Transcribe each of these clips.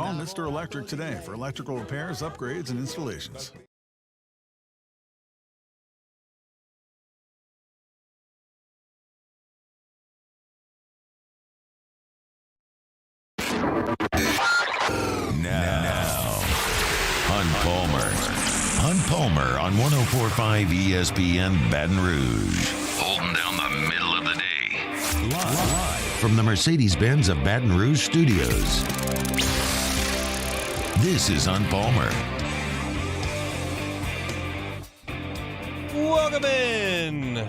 Call Mr. Electric today for electrical repairs, upgrades, and installations. Now, Hunt Palmer on 104.5 ESPN Baton Rouge. Holding down the middle of the day. Live from the Mercedes-Benz of Baton Rouge studios. This is Hunt Palmer. Welcome in.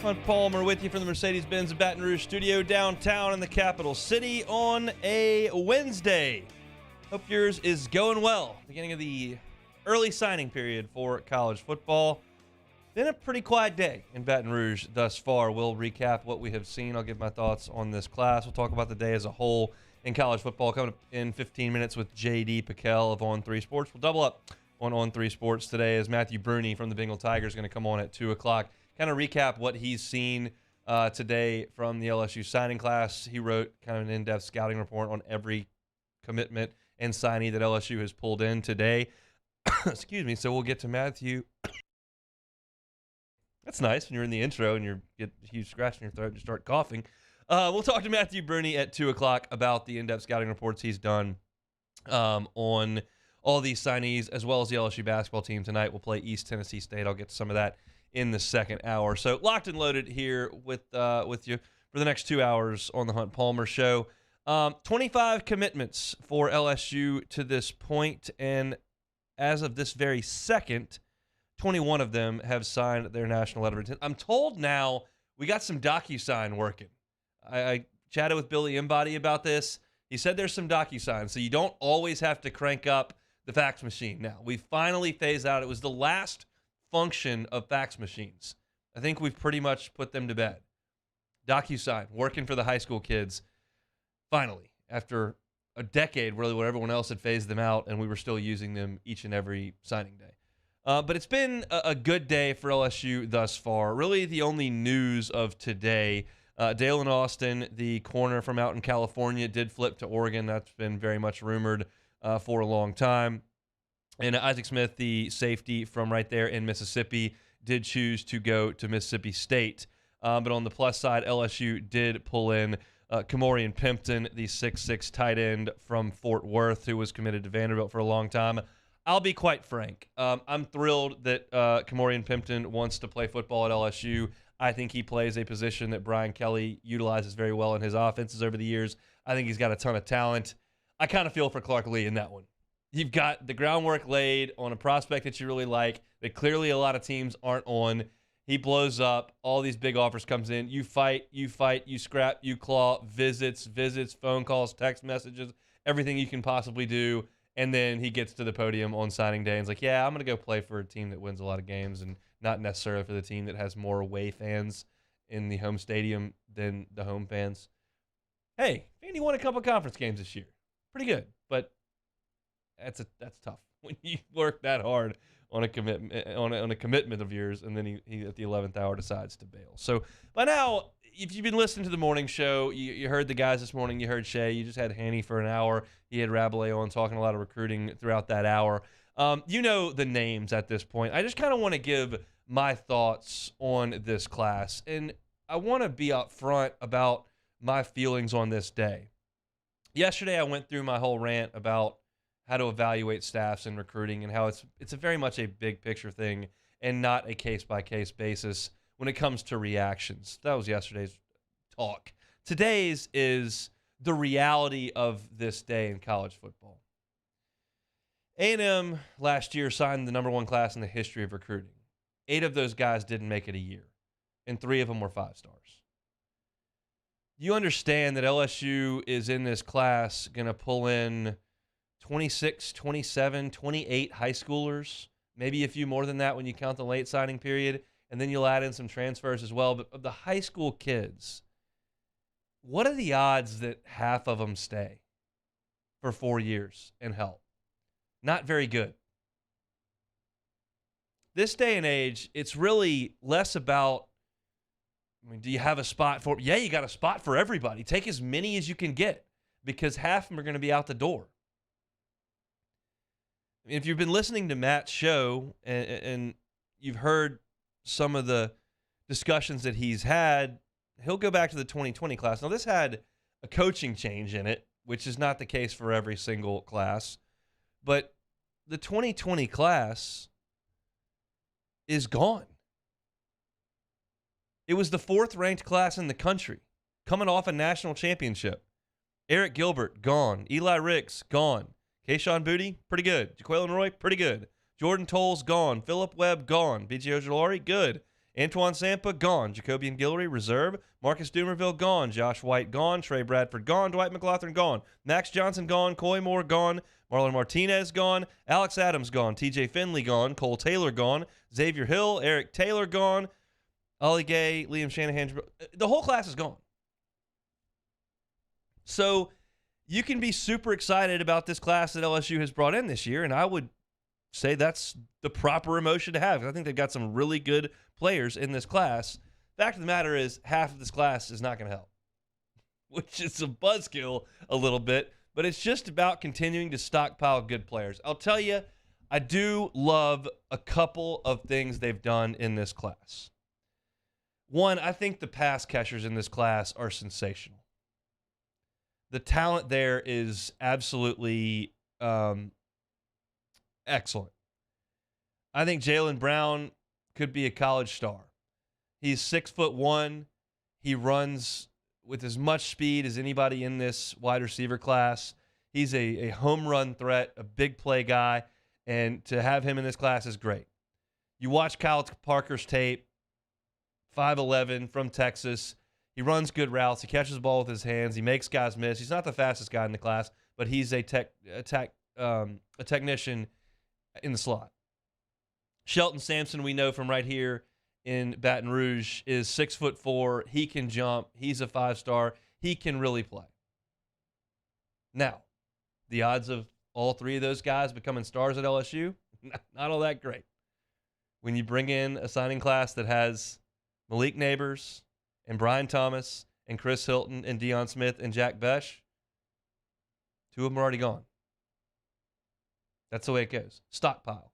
Hunt Palmer with you from the Mercedes-Benz of Baton Rouge studio downtown in the capital city on a Wednesday. Hope yours is going well. Beginning of the early signing period for college football. Been a pretty quiet day in Baton Rouge thus far. We'll recap what we have seen. I'll give my thoughts on this class. We'll talk about the day as a whole in college football. Coming up in 15 minutes with JD PicKell of On 3 Sports. We'll double up on 3 Sports today as Matthew Bruni from the Bengal Tigers is going to come on at 2 o'clock. Kind of recap what he's seen today from the LSU signing class. He wrote kind of an in-depth scouting report on every commitment and signee that LSU has pulled in today. Excuse me. So we'll get to Matthew. That's nice when you're in the intro and you get a huge scratch in your throat and you start coughing. We'll talk to Matthew Bruni at 2 o'clock about the in-depth scouting reports he's done on all these signees, as well as the LSU basketball team tonight. We'll play East Tennessee State. I'll get to some of that in the second hour. So locked and loaded here with you for the next 2 hours on the Hunt Palmer Show. 25 commitments for LSU to this point, and as of this very second, 21 of them have signed their national letter of intent. I'm told now we got some DocuSign working. I chatted with Billy Embody about this. He said there's some DocuSign, so you don't always have to crank up the fax machine now. We finally phased out. It was the last function of fax machines. I think we've pretty much put them to bed. DocuSign, working for the high school kids. Finally, after a decade, really, where everyone else had phased them out, and we were still using them each and every signing day. But it's been a good day for LSU thus far. Really, the only news of today, Dalen Austin, the corner from out in California, did flip to Oregon. That's been very much rumored for a long time. And Isaac Smith, the safety from right there in Mississippi, did choose to go to Mississippi State. But on the plus side, LSU did pull in Kamorian Pimpton, the 6'6" tight end from Fort Worth, who was committed to Vanderbilt for a long time. I'll be quite frank. I'm thrilled that Kamorian Pimpton wants to play football at LSU. I think he plays a position that Brian Kelly utilizes very well in his offenses over the years. I think he's got a ton of talent. I kind of feel for Clark Lee in that one. You've got the groundwork laid on a prospect that you really like, that clearly a lot of teams aren't on. He blows up. All these big offers comes in. You fight, you scrap, you claw, visits, phone calls, text messages, everything you can possibly do. And then he gets to the podium on signing day and is like, yeah, I'm going to go play for a team that wins a lot of games and not necessarily for the team that has more away fans in the home stadium than the home fans. Hey, Vandy won a couple conference games this year. Pretty good, but that's tough when you work that hard on a commitment on a commitment of yours, and then he at the 11th hour decides to bail. So by now, if you've been listening to the morning show, you heard the guys this morning. You heard Shay. You just had Hanny for an hour. He had Rabelais on talking a lot of recruiting throughout that hour. You know the names at this point. I just kind of want to give my thoughts on this class, and I want to be upfront about my feelings on this day. Yesterday, I went through my whole rant about how to evaluate staffs in recruiting and how it's a very much a big picture thing and not a case-by-case basis when it comes to reactions. That was yesterday's talk. Today's is the reality of this day in college football. A&M last year signed the number one class in the history of recruiting. 8 of those guys didn't make it a year, and 3 of them were 5 stars. You understand that LSU is in this class going to pull in 26, 27, 28 high schoolers, maybe a few more than that when you count the late signing period, and then you'll add in some transfers as well. But of the high school kids, what are the odds that half of them stay for 4 years and help? Not very good. This day and age, it's really less about, do you have a spot for? Yeah, you got a spot for everybody. Take as many as you can get because half of them are going to be out the door. If you've been listening to Matt's show and you've heard some of the discussions that he's had, he'll go back to the 2020 class. Now, this had a coaching change in it, which is not the case for every single class. But the 2020 class is gone. It was the 4th ranked class in the country, coming off a national championship. Eric Gilbert, gone. Eli Ricks, gone. Kayshon Boutte, pretty good. Jaquelin Roy, pretty good. Jordan Tolles, gone. Phillip Webb, gone. B.J. Ojulari, good. Antoine Sampa, gone. Jacobian Guillory, reserve. Marcus Dumerville, gone. Josh White, gone. Trey Bradford, gone. Dwight McLaughlin, gone. Max Johnson, gone. Coy Moore, gone. Marlon Martinez, gone. Alex Adams, gone. TJ Finley, gone. Cole Taylor, gone. Xavier Hill, Eric Taylor, gone. Ollie Gay, Liam Shanahan. The whole class is gone. So you can be super excited about this class that LSU has brought in this year, and I would say that's the proper emotion to have. I think they've got some really good players in this class. Fact of the matter is, half of this class is not going to help, which is a buzzkill a little bit, but it's just about continuing to stockpile good players. I'll tell you, I do love a couple of things they've done in this class. One, I think the pass catchers in this class are sensational. The talent there is absolutely excellent. I think Jaylen Brown could be a college star. He's 6'1". He runs with as much speed as anybody in this wide receiver class. He's a home run threat, a big play guy, and to have him in this class is great. You watch Kyle Parker's tape, 5'11", from Texas. He runs good routes. He catches the ball with his hands. He makes guys miss. He's not the fastest guy in the class, but he's a technician in the slot. Shelton Sampson, we know from right here in Baton Rouge, is 6'4". He can jump. He's a 5-star. He can really play. Now, the odds of all three of those guys becoming stars at LSU, not all that great. When you bring in a signing class that has Malik Neighbors and Brian Thomas and Chris Hilton and Deion Smith and Jack Besh, 2 of them are already gone. That's the way it goes. Stockpile.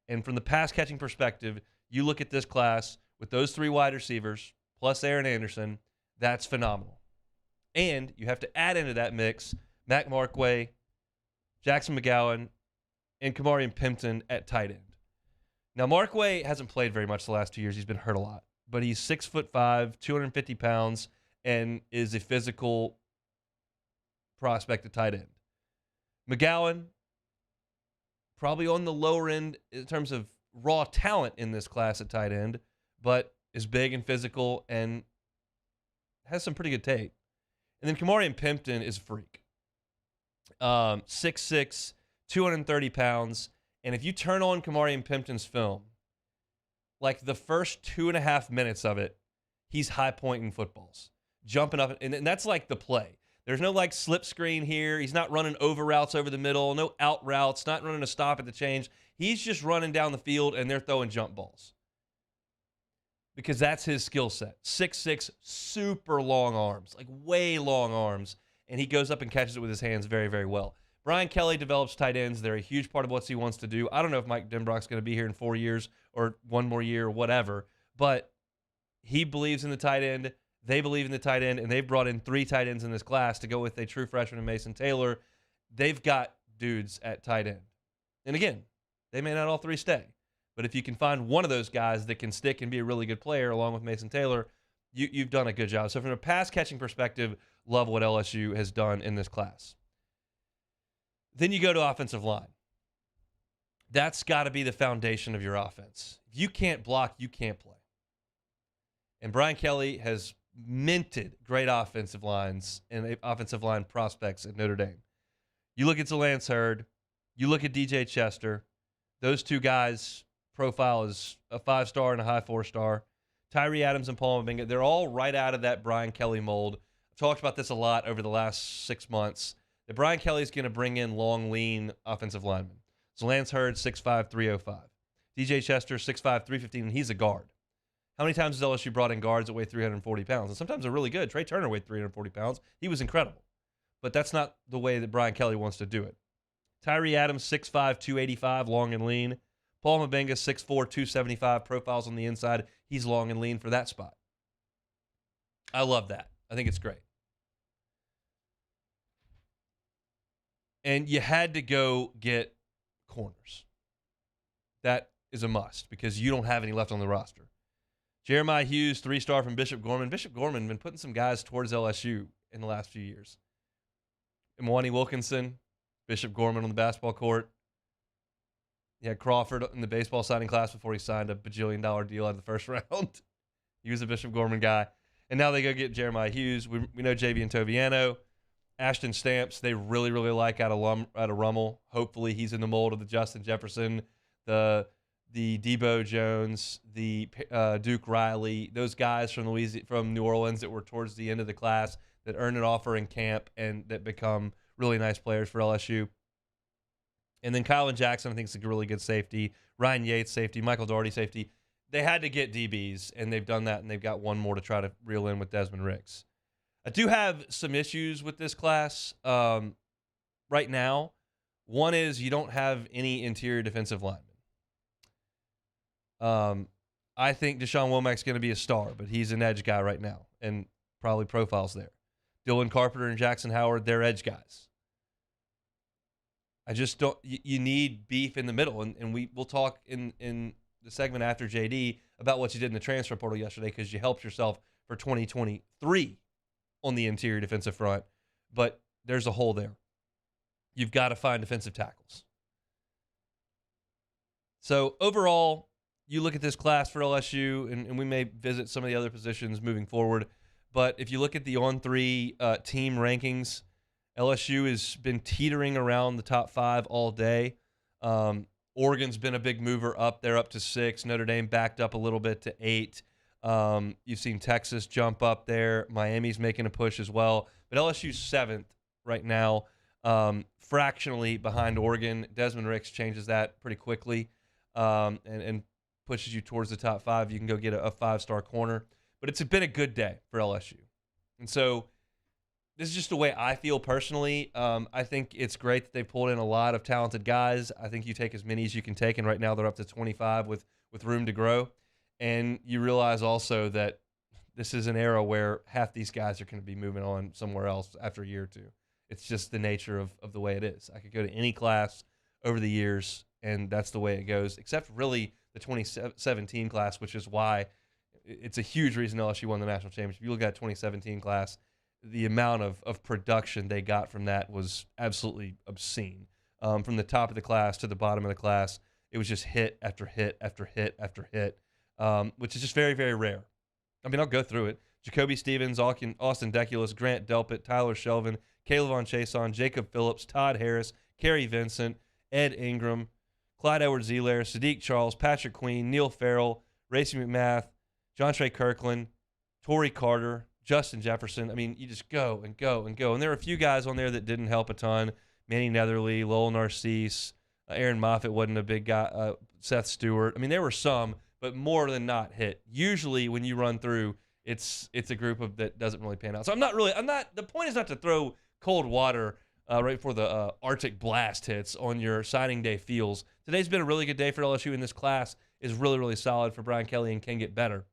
And from the pass catching perspective, you look at this class with those 3 wide receivers plus Aaron Anderson, that's phenomenal. And you have to add into that mix Mac Markway, Jackson McGowan, and Kamarian Pimpton at tight end. Now, Markway hasn't played very much the last 2 years. He's been hurt a lot. But he's 6'5", 250 pounds, and is a physical prospect at tight end. McGowan, probably on the lower end in terms of raw talent in this class at tight end, but is big and physical and has some pretty good tape. And then Kamarian Pimpton is a freak. 6'6", 230 pounds. And if you turn on Kamarian Pimpton's film, like the first 2.5 minutes of it, he's high-pointing footballs, jumping up. And that's like the play. There's no like slip screen here. He's not running over routes over the middle, no out routes, not running a stop at the change. He's just running down the field, and they're throwing jump balls. Because that's his skill set. 6'6", super long arms, like way long arms. And he goes up and catches it with his hands very, very well. Brian Kelly develops tight ends. They're a huge part of what he wants to do. I don't know if Mike Denbrock's going to be here in 4 years or 1 more year or whatever, but he believes in the tight end. They believe in the tight end, and they've brought in 3 tight ends in this class to go with a true freshman in Mason Taylor. They've got dudes at tight end. And again, they may not all 3 stay, but if you can find one of those guys that can stick and be a really good player along with Mason Taylor, you've done a good job. So from a pass-catching perspective, love what LSU has done in this class. Then you go to offensive line. That's got to be the foundation of your offense. If you can't block, you can't play. And Brian Kelly has minted great offensive lines and offensive line prospects at Notre Dame. You look at Lance Hurd, you look at DJ Chester. Those 2 guys' profile is a 5-star and a high 4-star. Tyree Adams and Paul Mavinga, they're all right out of that Brian Kelly mold. I've talked about this a lot over the last 6 months. That Brian Kelly's going to bring in long, lean offensive linemen. So Lance Hurd, 6'5", 305. DJ Chester, 6'5", 315, and he's a guard. How many times has LSU brought in guards that weigh 340 pounds? And sometimes they're really good. Trey Turner weighed 340 pounds. He was incredible. But that's not the way that Brian Kelly wants to do it. Tyree Adams, 6'5", 285, long and lean. Paul Mabenga, 6'4", 275, profiles on the inside. He's long and lean for that spot. I love that. I think it's great. And you had to go get corners. That is a must because you don't have any left on the roster. Jeremiah Hughes, 3-star from Bishop Gorman. Bishop Gorman been putting some guys towards LSU in the last few years. Imwani Wilkinson, Bishop Gorman on the basketball court. He had Crawford in the baseball signing class before he signed a bajillion-dollar deal out of the first round. He was a Bishop Gorman guy. And now they go get Jeremiah Hughes. We know Javian Toviano. Ashton Stamps, they really, really like out of Rummel. Hopefully he's in the mold of the Justin Jefferson, the Debo Jones, the Duke Riley, those guys from New Orleans that were towards the end of the class that earned an offer in camp and that become really nice players for LSU. And then Kylan Jackson, I think, is a really good safety. Ryan Yates, safety. Michael Doherty, safety. They had to get DBs, and they've done that, and they've got one more to try to reel in with Desmond Ricks. I do have some issues with this class right now. One is you don't have any interior defensive linemen. I think Deshaun Womack's going to be a star, but he's an edge guy right now, and probably profiles there. Dylan Carpenter and Jackson Howard, they're edge guys. I just don't. You need beef in the middle, and we'll talk in the segment after JD about what you did in the transfer portal yesterday because you helped yourself for 2023 on the interior defensive front, but there's a hole there. You've got to find defensive tackles. So overall, you look at this class for LSU, and we may visit some of the other positions moving forward, but if you look at the on-3 team rankings, LSU has been teetering around the top 5 all day. Oregon's been a big mover up. They're up to 6. Notre Dame backed up a little bit to 8. You've seen Texas jump up there. Miami's making a push as well. But LSU's 7th right now, fractionally behind Oregon. Desmond Ricks changes that pretty quickly and pushes you towards the top 5. You can go get a 5-star corner. But it's been a good day for LSU. And so this is just the way I feel personally. I think it's great that they pulled in a lot of talented guys. I think you take as many as you can take, and right now they're up to 25 with room to grow. And you realize also that this is an era where half these guys are going to be moving on somewhere else after a year or two. It's just the nature of the way it is. I could go to any class over the years, and that's the way it goes, except really the 2017 class, which is why it's a huge reason LSU won the national championship. You look at that 2017 class, the amount of production they got from that was absolutely obscene. From the top of the class to the bottom of the class, it was just hit after hit after hit after hit, which is just very, very rare. I mean, I'll go through it. Jacoby Stevens, Austin Deculus, Grant Delpit, Tyler Shelvin, Caleb Chason, Jacob Phillips, Todd Harris, Kerry Vincent, Ed Ingram, Clyde Edwards-Helaire, Sadiq Charles, Patrick Queen, Neil Farrell, Racy McMath, John Trey Kirkland, Torrey Carter, Justin Jefferson. I mean, you just go and go and go. And there are a few guys on there that didn't help a ton. Manny Netherly, Lowell Narcisse, Aaron Moffitt wasn't a big guy. Seth Stewart. I mean, there were some, but more than not hit. Usually when you run through, it's a group that doesn't really pan out. So the point is not to throw cold water right before the Arctic blast hits on your signing day feels. Today's been a really good day for LSU, and this class is really, really solid for Brian Kelly and can get better.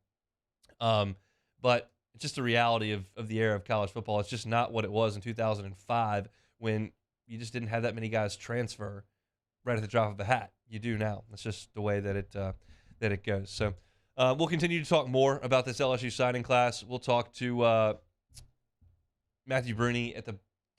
But it's just the reality of the era of college football. It's just not what it was in 2005 when you just didn't have that many guys transfer right at the drop of a hat. You do now. That's just the way that it goes. So we'll continue to talk more about this LSU signing class. We'll talk to Matthew Bruni at the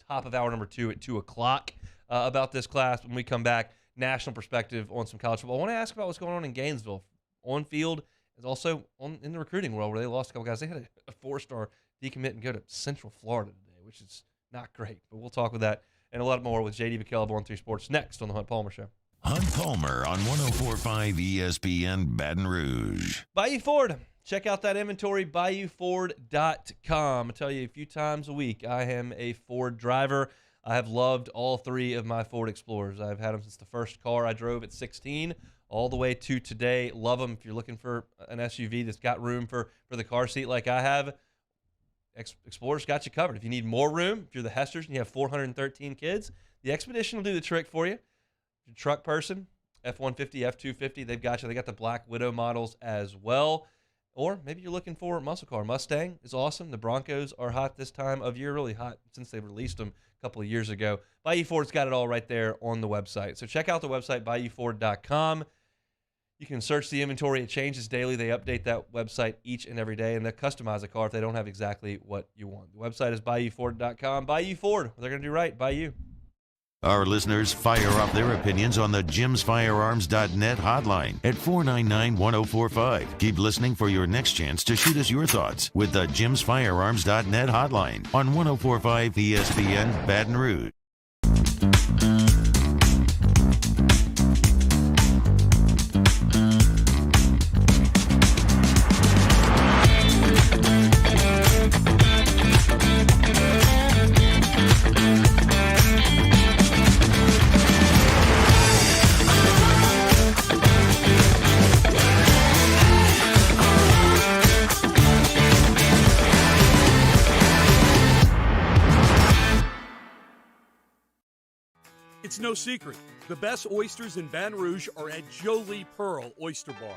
top of hour number 2 at 2 o'clock about this class. When we come back, national perspective on some college football. I want to ask about what's going on in Gainesville on field. Is also in the recruiting world where they lost a couple guys. They had a 4-star decommit and go to Central Florida today, which is not great. But we'll talk with that and a lot more with JD PicKell of 1-3 Sports next on the Hunt Palmer Show. Hunt Palmer on 104.5 ESPN Baton Rouge. Bayou Ford. Check out that inventory, BayouFord.com. I tell you, a few times a week, I am a Ford driver. I have loved all 3 of my Ford Explorers. I've had them since the first car I drove at 16. All the way to today. Love them. If you're looking for an SUV that's got room for the car seat like I have, Explorer's got you covered. If you need more room, if you're the Hesters and you have 413 kids, The Expedition will do the trick for you. If you're a truck person, F-150, F-250, they've got you. They got the Black Widow models as well. Or maybe you're looking for a muscle car. Mustang is awesome. The Broncos are hot this time of year, really hot since they released them a couple of years ago. Bayou Ford's got it all right there on the website. So check out the website, BayouFord.com. You can search the inventory. It changes daily. They update that website each and every day, and they customize a car if they don't have exactly what you want. The website is BayouFord.com. Bayou Ford, what they're going to do right by you. Our listeners fire up their opinions on the jimsfirearms.net hotline at 499-1045. Keep listening for your next chance to shoot us your thoughts with the jimsfirearms.net hotline on 1045 ESPN Baton Rouge. It's no secret. The best oysters in Baton Rouge are at Jolie Pearl Oyster Bar.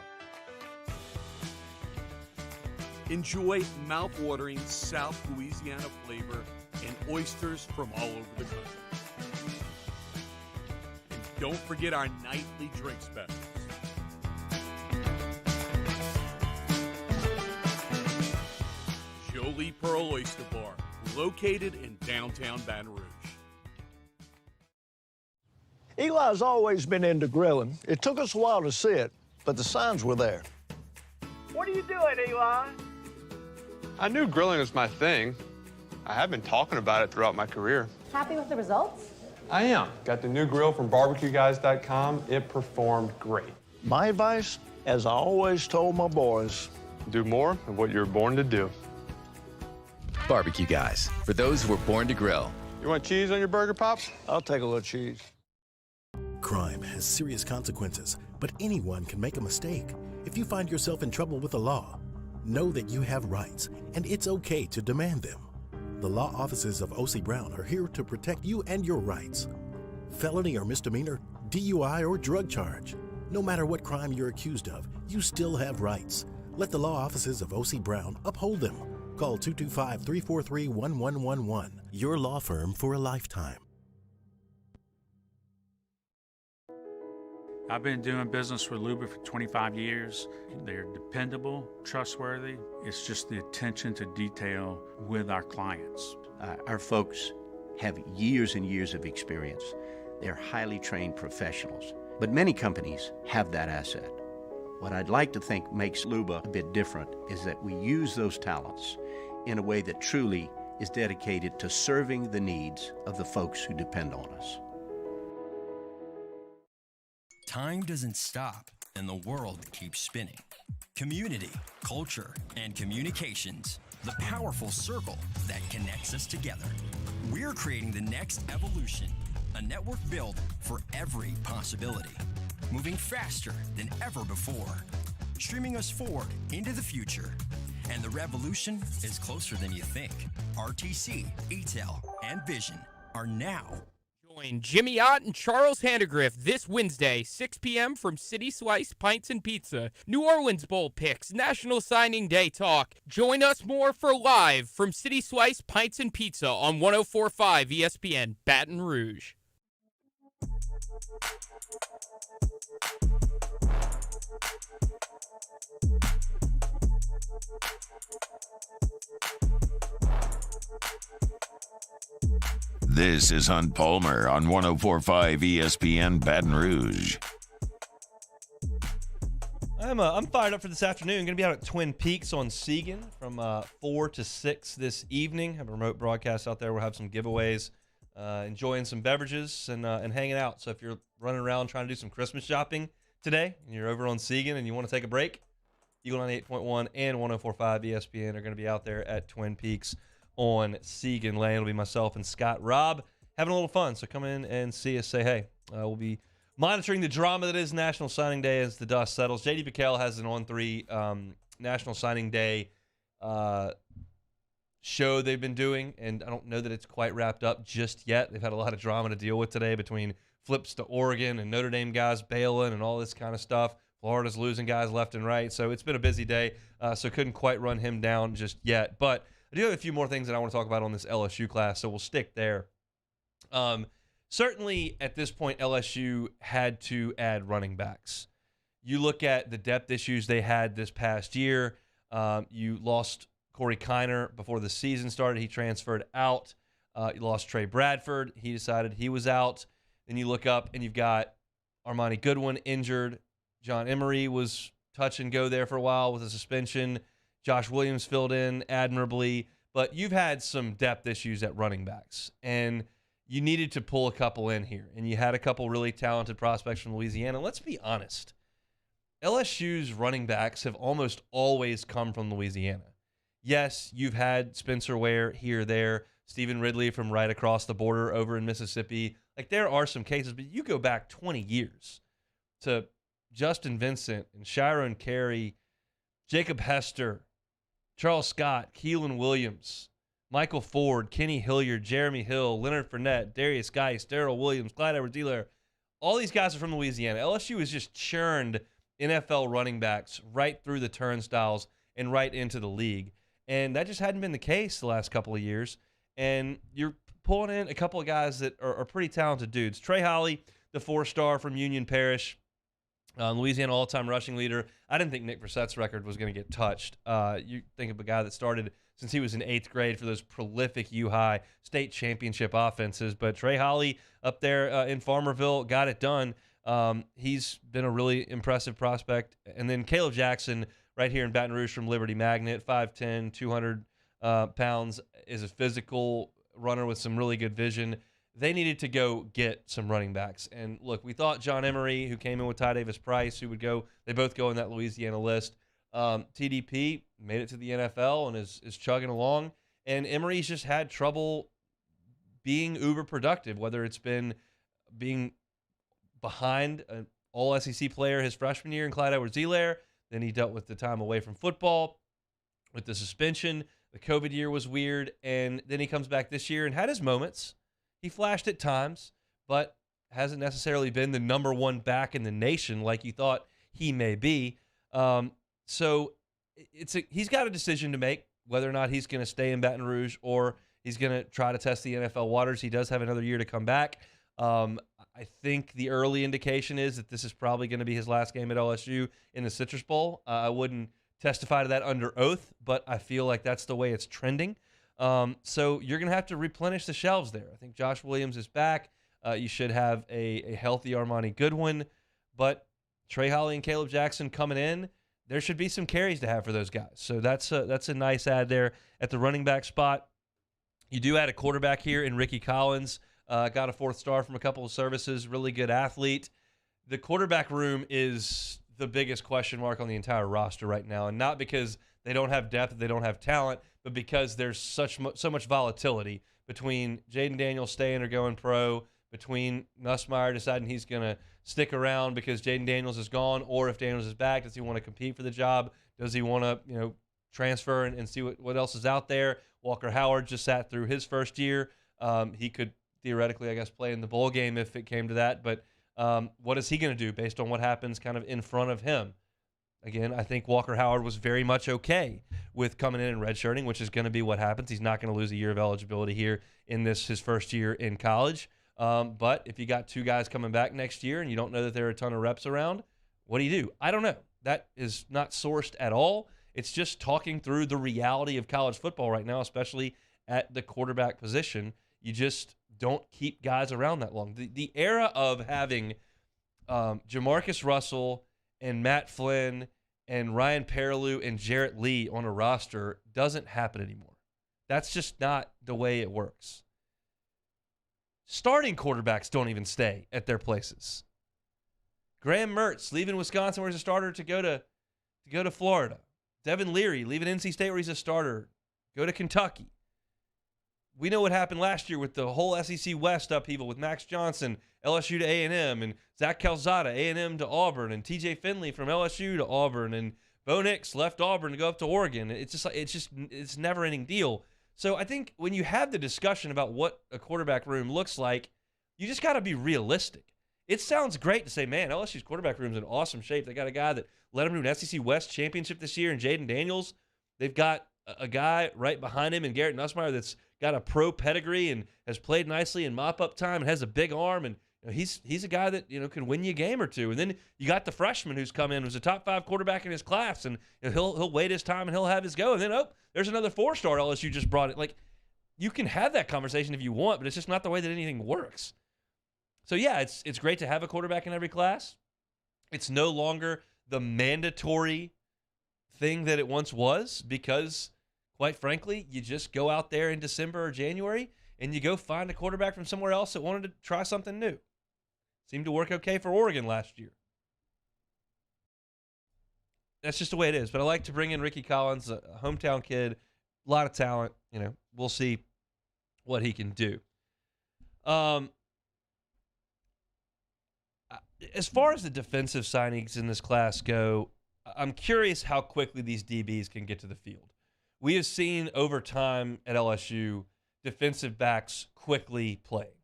Enjoy mouth-watering South Louisiana flavor and oysters from all over the country. And don't forget our nightly drink specials. Jolie Pearl Oyster Bar, located in downtown Baton Rouge. Eli's always been into grilling. It took us a while to see it, but the signs were there. What are you doing, Eli? I knew grilling was my thing. I have been talking about it throughout my career. Happy with the results? I am. Got the new grill from barbecueguys.com. It performed great. My advice, as I always told my boys, Do more of what you're born to do. Barbecue Guys, for those who were born to grill. You want cheese on your burger, Pops? I'll take a little cheese. Crime has serious consequences, but anyone can make a mistake. If you find yourself in trouble with the law, know that you have rights, and it's okay to demand them. The law offices of O.C. Brown are here to protect you and your rights. Felony or misdemeanor, DUI or drug charge. No matter what crime you're accused of, you still have rights. Let the law offices of O.C. Brown uphold them. Call 225-343-1111. Your law firm for a lifetime. I've been doing business with Luba for 25 years. They're dependable, trustworthy. It's just the attention to detail with our clients. Our folks have years and years of experience. They're highly trained professionals, but many companies have that asset. What I'd like to think makes Luba a bit different is that we use those talents in a way that truly is dedicated to serving the needs of the folks who depend on us. Time doesn't stop, and the world keeps spinning. Community, culture, and communications, the powerful circle that connects us together. We're creating the next evolution, a network built for every possibility, moving faster than ever before, streaming us forward into the future. And the revolution is closer than you think. RTC, ETEL, and Vision are now. Join Jimmy Ott and Charles Handegrift this Wednesday, 6 p.m. from City Slice Pints and Pizza. New Orleans Bowl picks, National Signing Day talk. Join us more for live from City Slice Pints and Pizza on 104.5 ESPN Baton Rouge. This is Hunt Palmer on 104.5 ESPN Baton Rouge. I'm fired up for this afternoon. Going to be out at Twin Peaks on Seagan from 4 to 6 this evening. Have a remote broadcast out there. We'll have some giveaways, enjoying some beverages and hanging out. So if you're running around trying to do some Christmas shopping today and you're over on Seagan and you want to take a break, Eagle 98.1 and 104.5 ESPN are going to be out there at Twin Peaks on Seagan Lane. It'll be myself and Scott Robb having a little fun. So come in and see us. Say hey. We'll be monitoring the drama that is National Signing Day as the dust settles. JD PicKell has an on-3 National Signing Day show they've been doing, and I don't know that it's quite wrapped up just yet. They've had a lot of drama to deal with today between flips to Oregon and Notre Dame guys bailing and all this kind of stuff. Florida's losing guys left and right, so it's been a busy day, so couldn't quite run him down just yet. But I do have a few more things that I want to talk about on this LSU class, so we'll stick there. Certainly, at this point, LSU had to add running backs. You look at the depth issues they had this past year. You lost Corey Kiner before the season started. He transferred out. You lost Trey Bradford. He decided he was out. Then you look up, and you've got Armani Goodwin injured. John Emery was touch and go there for a while with a suspension. Josh Williams filled in admirably. But you've had some depth issues at running backs, and you needed to pull a couple in here. And you had a couple really talented prospects from Louisiana. Let's be honest. LSU's running backs have almost always come from Louisiana. Yes, you've had Spencer Ware here, there, Stephen Ridley from right across the border over in Mississippi. Like, there are some cases, but you go back 20 years to Justin Vincent and Shiron Carey, Jacob Hester, Charles Scott, Keelan Williams, Michael Ford, Kenny Hilliard, Jeremy Hill, Leonard Fournette, Darius Geis, Darrell Williams, Clyde Edwards-Helaire. All these guys are from Louisiana. LSU has just churned NFL running backs right through the turnstiles and right into the league. And that just hadn't been the case the last couple of years. And you're pulling in a couple of guys that are pretty talented dudes. Trey Holly, the 4-star from Union Parish, Louisiana all-time rushing leader. I didn't think Nick Brissett's record was going to get touched. You think of a guy that started since he was in 8th grade for those prolific U-High state championship offenses. But Trey Holly up there in Farmerville got it done. He's been a really impressive prospect. And then Caleb Jackson right here in Baton Rouge from Liberty Magnet, 5'10", 200 pounds, is a physical runner with some really good vision. They needed to go get some running backs. And look, we thought John Emery, who came in with Ty Davis Price, who would go, they both go in that Louisiana list. TDP made it to the NFL and is chugging along. And Emery's just had trouble being uber productive, whether it's been being behind an all-SEC player his freshman year in Clyde Edwards-Helaire. Then he dealt with the time away from football with the suspension. The COVID year was weird. And then he comes back this year and had his moments. He flashed at times, but hasn't necessarily been the number one back in the nation like you thought he may be. So he's got a decision to make whether or not he's going to stay in Baton Rouge or he's going to try to test the NFL waters. He does have another year to come back. I think the early indication is that this is probably going to be his last game at LSU in the Citrus Bowl. I wouldn't testify to that under oath, but I feel like that's the way it's trending. So you're going to have to replenish the shelves there. I think Josh Williams is back. You should have a healthy Armani Goodwin, but Trey Holly and Caleb Jackson coming in, there should be some carries to have for those guys. So that's a nice add there at the running back spot. You do add a quarterback here in Ricky Collins. Got a 4th star from a couple of services, really good athlete. The quarterback room is the biggest question mark on the entire roster right now, and not because they don't have depth, they don't have talent, but because there's so much volatility between Jaden Daniels staying or going pro, between Nussmeier deciding he's going to stick around because Jaden Daniels is gone, or if Daniels is back, does he want to compete for the job? Does he want to transfer and see what else is out there? Walker Howard just sat through his first year. He could theoretically, I guess, play in the bowl game if it came to that, but what is he going to do based on what happens kind of in front of him? Again, I think Walker Howard was very much okay with coming in and redshirting, which is going to be what happens. He's not going to lose a year of eligibility here in his first year in college. But if you got 2 guys coming back next year and you don't know that there are a ton of reps around, what do? I don't know. That is not sourced at all. It's just talking through the reality of college football right now, especially at the quarterback position. You just don't keep guys around that long. The era of having Jamarcus Russell and Matt Flynn and Ryan Perilou and Jarrett Lee on a roster doesn't happen anymore. That's just not the way it works. Starting quarterbacks don't even stay at their places. Graham Mertz leaving Wisconsin where he's a starter to go to Florida. Devin Leary leaving NC State where he's a starter, go to Kentucky. We know what happened last year with the whole SEC West upheaval with Max Johnson, LSU to A&M, and Zach Calzada, A&M to Auburn, and TJ Finley from LSU to Auburn, and Bo Nix left Auburn to go up to Oregon. It's never-ending deal. So I think when you have the discussion about what a quarterback room looks like, you just got to be realistic. It sounds great to say, man, LSU's quarterback room's in awesome shape. They got a guy that led them to an SEC West championship this year in Jaden Daniels. They've got a guy right behind him in Garrett Nussmeier that's got a pro pedigree and has played nicely in mop-up time and has a big arm. And he's a guy that can win you a game or two. And then you got the freshman who's come in, who's a top 5 quarterback in his class, and he'll wait his time and he'll have his go. And then there's another 4-star LSU just brought it. Like, you can have that conversation if you want, but it's just not the way that anything works. So yeah, it's great to have a quarterback in every class. It's no longer the mandatory thing that it once was, because quite frankly, you just go out there in December or January and you go find a quarterback from somewhere else that wanted to try something new. Seemed to work okay for Oregon last year. That's just the way it is. But I like to bring in Ricky Collins, a hometown kid, a lot of talent. We'll see what he can do. As far as the defensive signings in this class go, I'm curious how quickly these DBs can get to the field. We have seen over time at LSU defensive backs quickly playing.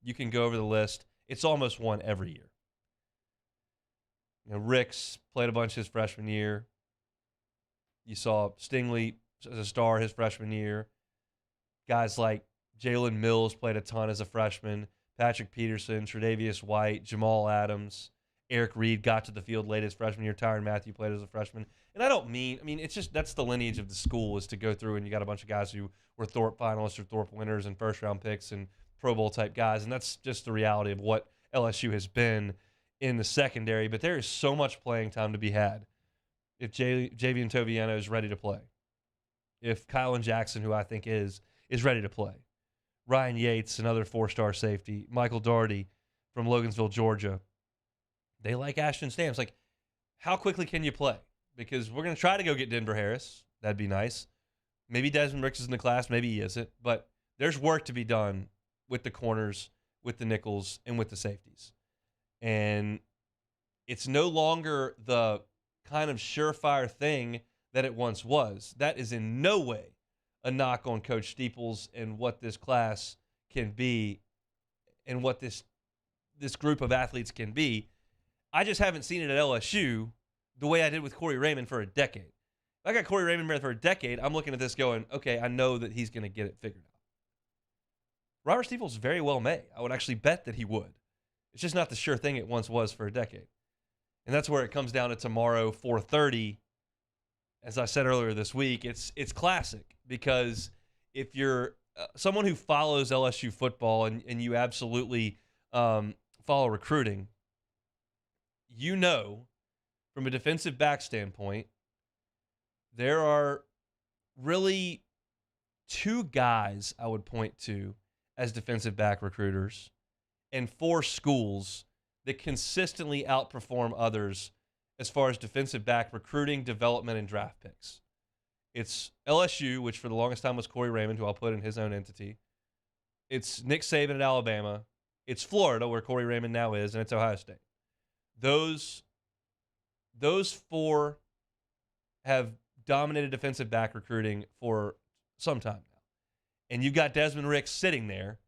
You can go over the list. It's almost one every year. Ricks played a bunch his freshman year. You saw Stingley as a star his freshman year. Guys like Jalen Mills played a ton as a freshman. Patrick Peterson, Tre'Davious White, Jamal Adams, Eric Reed got to the field late his freshman year. Tyrann Mathieu played as a freshman. And it's just that's the lineage of the school, is to go through and you got a bunch of guys who were Thorpe finalists or Thorpe winners and first-round picks and Pro Bowl type guys. And that's just the reality of what LSU has been in the secondary. But there is so much playing time to be had if Javian Toviano is ready to play. If Kylan Jackson, who I think is ready to play. Ryan Yates, another 4-star safety. Michael Doherty from Logan'sville, Georgia. They like Ashton Stamps. Like, how quickly can you play? Because we're going to try to go get Denver Harris. That'd be nice. Maybe Desmond Ricks is in the class. Maybe he isn't. But there's work to be done with the corners, with the nickels, and with the safeties. And it's no longer the kind of surefire thing that it once was. That is in no way a knock on Coach Steeples and what this class can be and what this group of athletes can be. I just haven't seen it at LSU the way I did with Corey Raymond for a decade. If I got Corey Raymond for a decade, I'm looking at this going, okay, I know that he's going to get it figured out. Robert Steeples very well may. I would actually bet that he would. It's just not the sure thing it once was for a decade. And that's where it comes down to tomorrow, 4:30. As I said earlier this week, it's classic, because if you're someone who follows LSU football and you absolutely follow recruiting, from a defensive back standpoint, there are really 2 guys I would point to as defensive back recruiters and 4 schools that consistently outperform others as far as defensive back recruiting, development, and draft picks. It's LSU, which for the longest time was Corey Raymond, who I'll put in his own entity. It's Nick Saban at Alabama. It's Florida, where Corey Raymond now is, and it's Ohio State. Those 4 have dominated defensive back recruiting for some time now. And you've got Desmond Ricks sitting there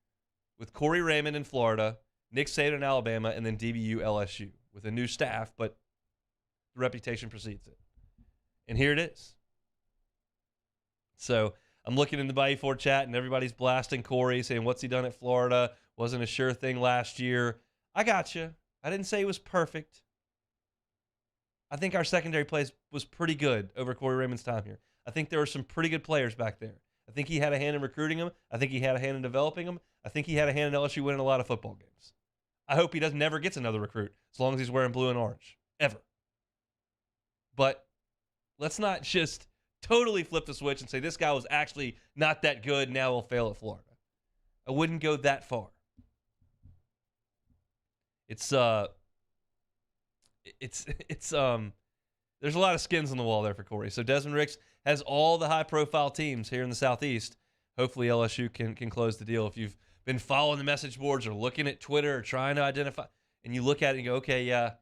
with Corey Raymond in Florida, Nick Saban in Alabama, and then DBU LSU with a new staff, but the reputation precedes it. And here it is. So I'm looking in the Bayou Ford chat, and everybody's blasting Corey, saying, what's he done at Florida? Wasn't a sure thing last year. I got you. I didn't say it was perfect. I think our secondary play was pretty good over Corey Raymond's time here. I think there were some pretty good players back there. I think he had a hand in recruiting them. I think he had a hand in developing them. I think he had a hand in LSU winning a lot of football games. I hope he never gets another recruit, as long as he's wearing blue and orange. Ever. But let's not just totally flip the switch and say this guy was actually not that good, now he'll fail at Florida. I wouldn't go that far. There's a lot of skins on the wall there for Corey. So Desmond Ricks has all the high-profile teams here in the Southeast. Hopefully LSU can close the deal. If you've been following the message boards or looking at Twitter or trying to identify, and you look at it and go, okay, yeah,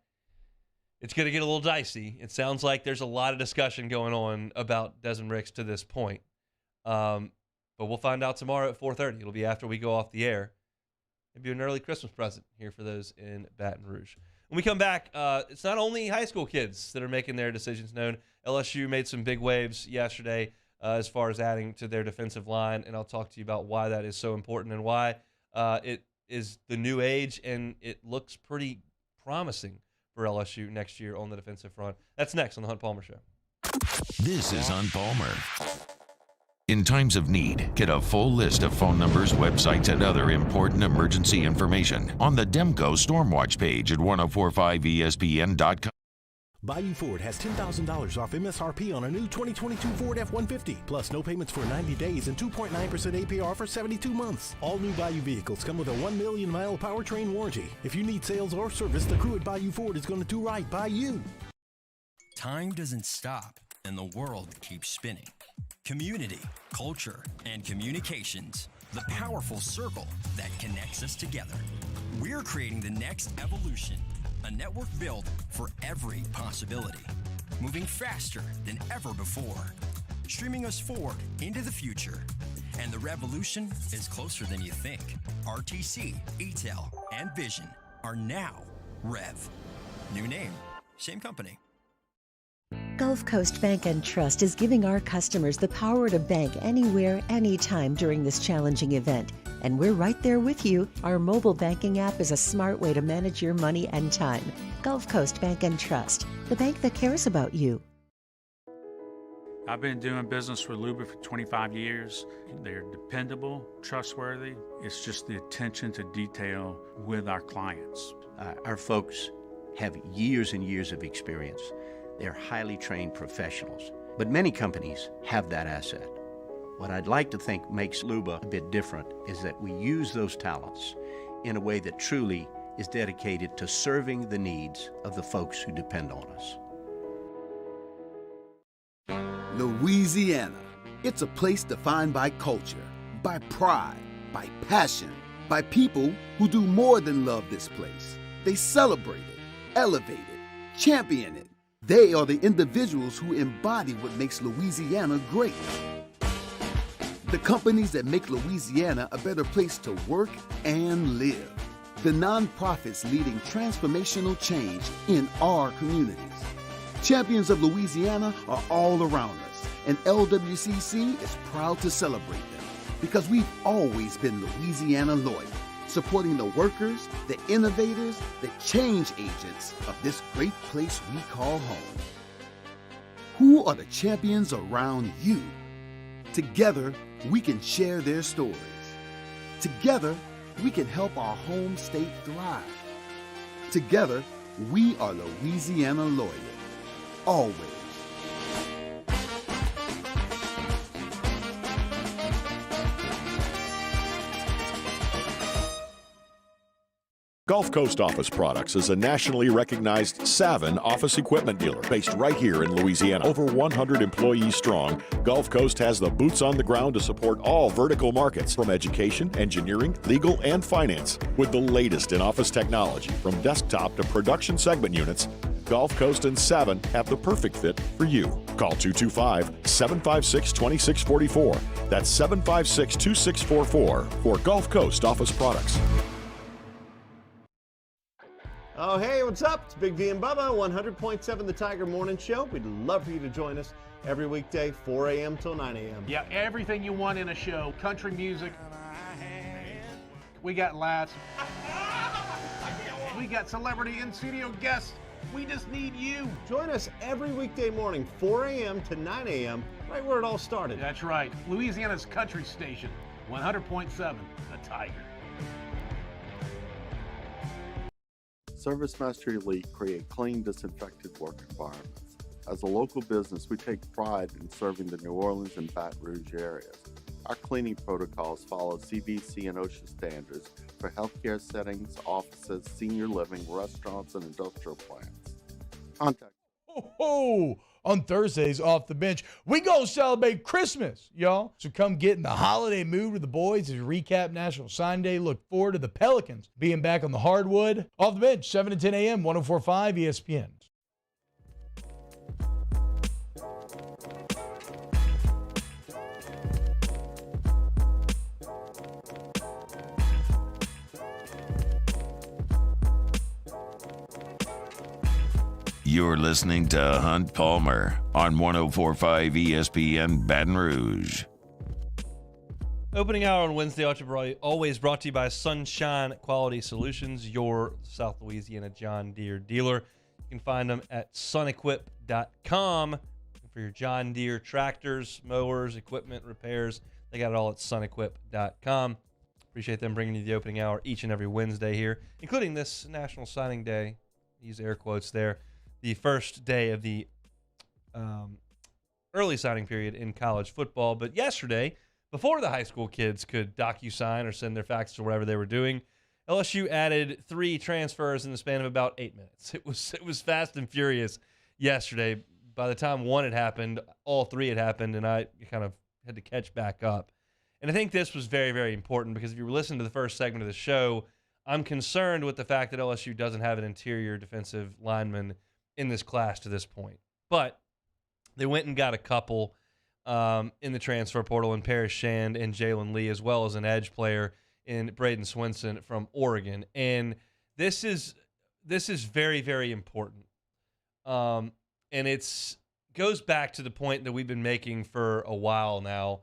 it's going to get a little dicey. It sounds like there's a lot of discussion going on about Desmond Ricks to this point. But we'll find out tomorrow at 4:30. It'll be after we go off the air. Maybe an early Christmas present here for those in Baton Rouge. When we come back, it's not only high school kids that are making their decisions known. LSU made some big waves yesterday as far as adding to their defensive line, and I'll talk to you about why that is so important and why it is the new age, and it looks pretty promising for LSU next year on the defensive front. That's next on the Hunt Palmer Show. This is Hunt Palmer. In times of need, get a full list of phone numbers, websites, and other important emergency information on the Demco Stormwatch page at 1045ESPN.com. Bayou Ford has $10,000 off MSRP on a new 2022 Ford F-150, plus no payments for 90 days and 2.9% APR for 72 months. All new Bayou vehicles come with a 1 million mile powertrain warranty. If you need sales or service, the crew at Bayou Ford is going to do right by you. Time doesn't stop, and the world keeps spinning. Community, culture, and communications, the powerful circle that connects us together. We're creating the next evolution, a network built for every possibility, moving faster than ever before, streaming us forward into the future. And the revolution is closer than you think. RTC, ETEL, and Vision are now Rev. New name, same company. Gulf Coast Bank and Trust is giving our customers the power to bank anywhere, anytime during this challenging event. And we're right there with you. Our mobile banking app is a smart way to manage your money and time. Gulf Coast Bank and Trust, the bank that cares about you. I've been doing business with Luba for 25 years. They're dependable, trustworthy. It's just the attention to detail with our clients. Our folks have years and years of experience. They're highly trained professionals, but many companies have that asset. What I'd like to think makes Luba a bit different is that we use those talents in a way that truly is dedicated to serving the needs of the folks who depend on us. Louisiana. It's a place defined by culture, by pride, by passion, by people who do more than love this place. They celebrate it, elevate it, champion it. They are the individuals who embody what makes Louisiana great. The companies that make Louisiana a better place to work and live. The nonprofits leading transformational change in our communities. Champions of Louisiana are all around us, and LWCC is proud to celebrate them because we've always been Louisiana loyal, supporting the workers, the innovators, the change agents of this great place we call home. Who are the champions around you? Together, we can share their stories. Together, we can help our home state thrive. Together, we are Louisiana loyal. Always. Gulf Coast Office Products is a nationally recognized Savin office equipment dealer based right here in Louisiana. Over 100 employees strong, Gulf Coast has the boots on the ground to support all vertical markets, from education, engineering, legal, and finance. With the latest in office technology, from desktop to production segment units, Gulf Coast and Savin have the perfect fit for you. Call 225-756-2644. That's 756-2644 for Gulf Coast Office Products. Oh, hey, what's up? It's Big V and Bubba, 100.7 The Tiger Morning Show. We'd love for you to join us every weekday, 4 a.m. till 9 a.m. Yeah, everything you want in a show. Country music. We got laughs. We got celebrity in-studio guests. We just need you. Join us every weekday morning, 4 a.m. to 9 a.m., right where it all started. That's right. Louisiana's country station, 100.7 The Tiger. ServiceMaster Elite create clean, disinfected work environments. As a local business, we take pride in serving the New Orleans and Baton Rouge areas. Our cleaning protocols follow CDC and OSHA standards for healthcare settings, offices, senior living, restaurants, and industrial plants. Contact. Ho! On Thursdays off the bench, we gonna celebrate Christmas, y'all. So come get in the holiday mood with the boys as we recap National Sign Day. Look forward to the Pelicans being back on the hardwood. Off the bench, 7 to 10 a.m., 104.5 ESPN. You're listening to Hunt Palmer on 104.5 ESPN Baton Rouge. Opening hour on Wednesday, always brought to you by Sunshine Quality Solutions, your South Louisiana John Deere dealer. You can find them at sunequip.com for your John Deere tractors, mowers, equipment, repairs. They got it all at sunequip.com. Appreciate them bringing you the opening hour each and every Wednesday here, including this National Signing Day. Use air quotes there. The first day of the early signing period in college football. But yesterday, before the high school kids could DocuSign or send their faxes or whatever they were doing, LSU added 3 transfers in the span of about 8 minutes. It was fast and furious yesterday. By the time one had happened, all 3 had happened, and I kind of had to catch back up. And I think this was very, very important because if you were listening to the first segment of the show, I'm concerned with the fact that LSU doesn't have an interior defensive lineman in this class to this point. But they went and got a couple in the transfer portal in Paris Shand and Jalen Lee, as well as an edge player in Braden Swinson from Oregon. And this is very, very important. And it's goes back to the point that we've been making for a while now,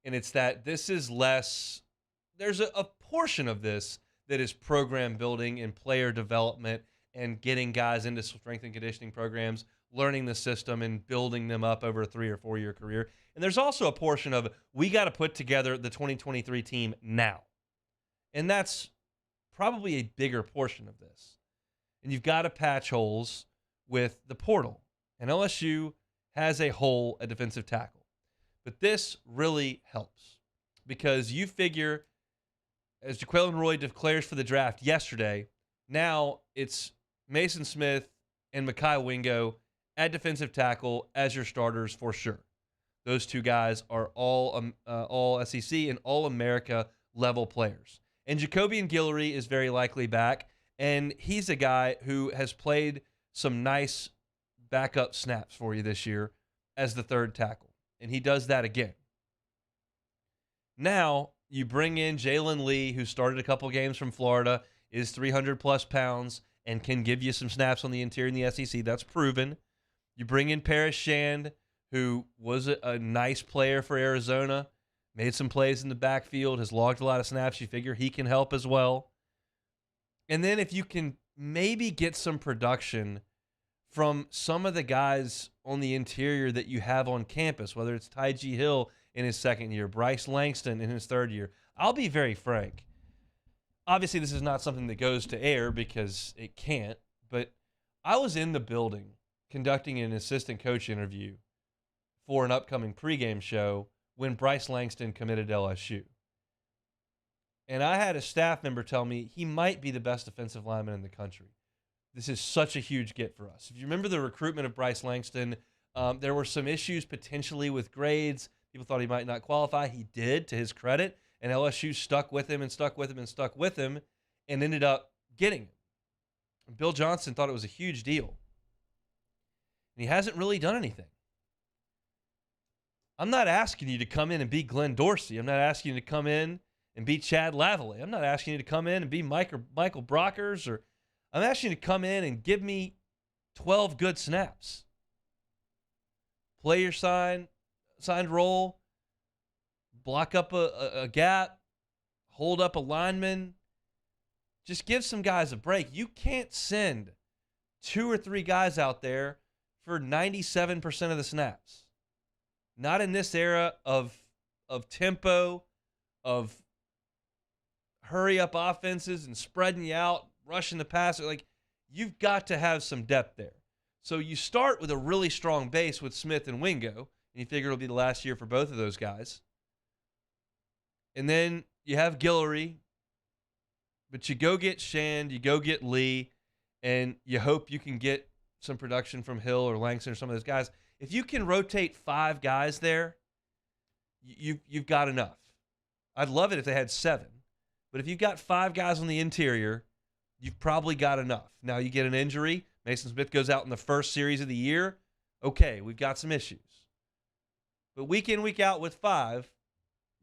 and it's that this is less – there's a portion of this that is program building and player development and getting guys into strength and conditioning programs, learning the system and building them up over a 3 or 4 year career. And there's also a portion of we got to put together the 2023 team now. And that's probably a bigger portion of this. And you've got to patch holes with the portal. And LSU has a hole at defensive tackle. But this really helps because you figure, as Jaquelin Roy declares for the draft yesterday, now it's Mason Smith and Mekhi Wingo at defensive tackle as your starters for sure. Those 2 guys are all SEC and All-America level players. And Jacobian Guillory is very likely back, and he's a guy who has played some nice backup snaps for you this year as the 3rd tackle, and he does that again. Now you bring in Jalen Lee, who started a couple games from Florida, is 300-plus pounds, and can give you some snaps on the interior in the SEC. That's proven. You bring in Paris Shand, who was a nice player for Arizona, made some plays in the backfield, has logged a lot of snaps. You figure he can help as well. And then if you can maybe get some production from some of the guys on the interior that you have on campus, whether it's Ty G. Hill in his 2nd year, Bryce Langston in his 3rd year. I'll be very frank. Obviously, this is not something that goes to air because it can't, but I was in the building conducting an assistant coach interview for an upcoming pregame show when Bryce Langston committed to LSU. And I had a staff member tell me he might be the best defensive lineman in the country. This is such a huge get for us. If you remember the recruitment of Bryce Langston, there were some issues potentially with grades. People thought he might not qualify. He did, to his credit. And LSU stuck with him and stuck with him and stuck with him and ended up getting him. Bill Johnson thought it was a huge deal. And he hasn't really done anything. I'm not asking you to come in and be Glenn Dorsey. I'm not asking you to come in and be Chad Lavallee. I'm not asking you to come in and be Michael Brockers. I'm asking you to come in and give me 12 good snaps. Play your signed role. Block up a gap. Hold up a lineman. Just give some guys a break. You can't send 2 or 3 guys out there for 97% of the snaps. Not in this era of tempo, of hurry up offenses and spreading you out, rushing the passer. Like, you've got to have some depth there. So you start with a really strong base with Smith and Wingo, and you figure it'll be the last year for both of those guys. And then you have Guillory, but you go get Shand, you go get Lee, and you hope you can get some production from Hill or Langston or some of those guys. If you can rotate 5 guys there, you've got enough. I'd love it if they had 7. But if you've got 5 guys on the interior, you've probably got enough. Now you get an injury. Mason Smith goes out in the first series of the year. Okay, we've got some issues. But week in, week out with 5,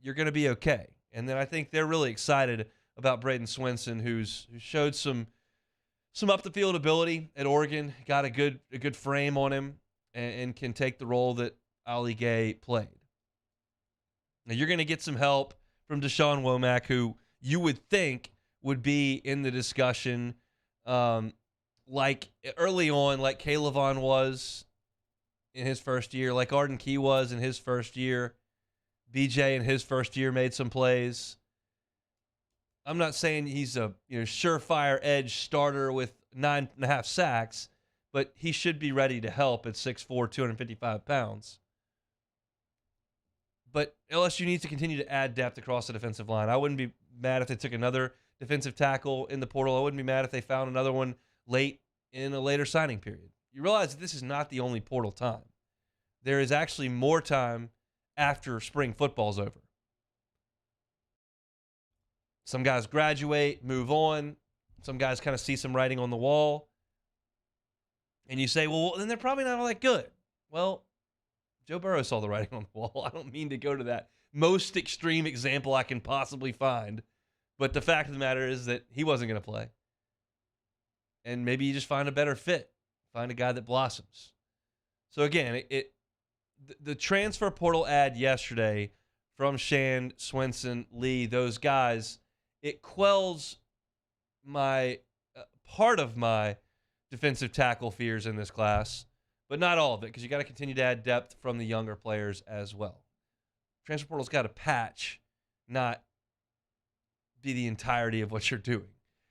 you're going to be okay. And then I think they're really excited about Braden Swinson, who's showed some some up the field ability at Oregon, got a good frame on him, and can take the role that Ali Gay played. Now you're going to get some help from Deshaun Womack, who you would think would be in the discussion like early on, like Calevon was in his first year, like Arden Key was in his first year. BJ in his first year made some plays. I'm not saying he's a surefire edge starter with 9.5 sacks, but he should be ready to help at 6'4", 255 pounds. But LSU needs to continue to add depth across the defensive line. I wouldn't be mad if they took another defensive tackle in the portal. I wouldn't be mad if they found another one late in a later signing period. You realize that this is not the only portal time. There is actually more time after spring football's over. Some guys graduate, move on. Some guys kind of see some writing on the wall. And you say, well, then they're probably not all that good. Well, Joe Burrow saw the writing on the wall. I don't mean to go to that most extreme example I can possibly find. But the fact of the matter is that he wasn't going to play. And maybe you just find a better fit. Find a guy that blossoms. So again, the transfer portal ad yesterday from Shand, Swenson, Lee, those guys, it quells my part of my defensive tackle fears in this class, but not all of it, because you got to continue to add depth from the younger players as well. Transfer portal's got to patch, not be the entirety of what you're doing.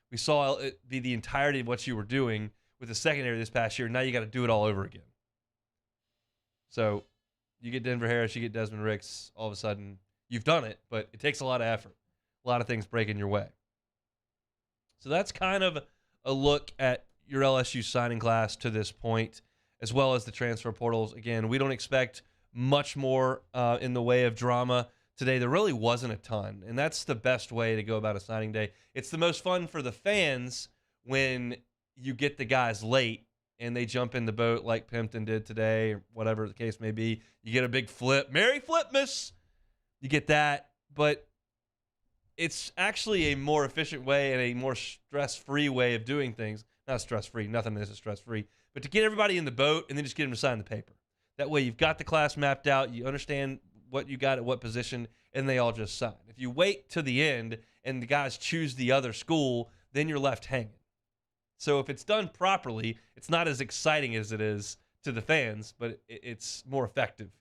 We saw it be the entirety of what you were doing with the secondary this past year. Now you got to do it all over again. So you get Denver Harris, you get Desmond Ricks, all of a sudden you've done it, but it takes a lot of effort. A lot of things breaking your way. So that's kind of a look at your LSU signing class to this point, as well as the transfer portals. Again, we don't expect much more in the way of drama today. There really wasn't a ton, and that's the best way to go about a signing day. It's the most fun for the fans when you get the guys late and they jump in the boat like Pimpton did today, or whatever the case may be. You get a big flip. Merry Flipmas! You get that, but it's actually a more efficient way and a more stress-free way of doing things. Not stress-free. Nothing in this is stress-free. But to get everybody in the boat and then just get them to sign the paper. That way you've got the class mapped out. You understand what you got at what position, and they all just sign. If you wait to the end and the guys choose the other school, then you're left hanging. So if it's done properly, it's not as exciting as it is to the fans, but it's more effective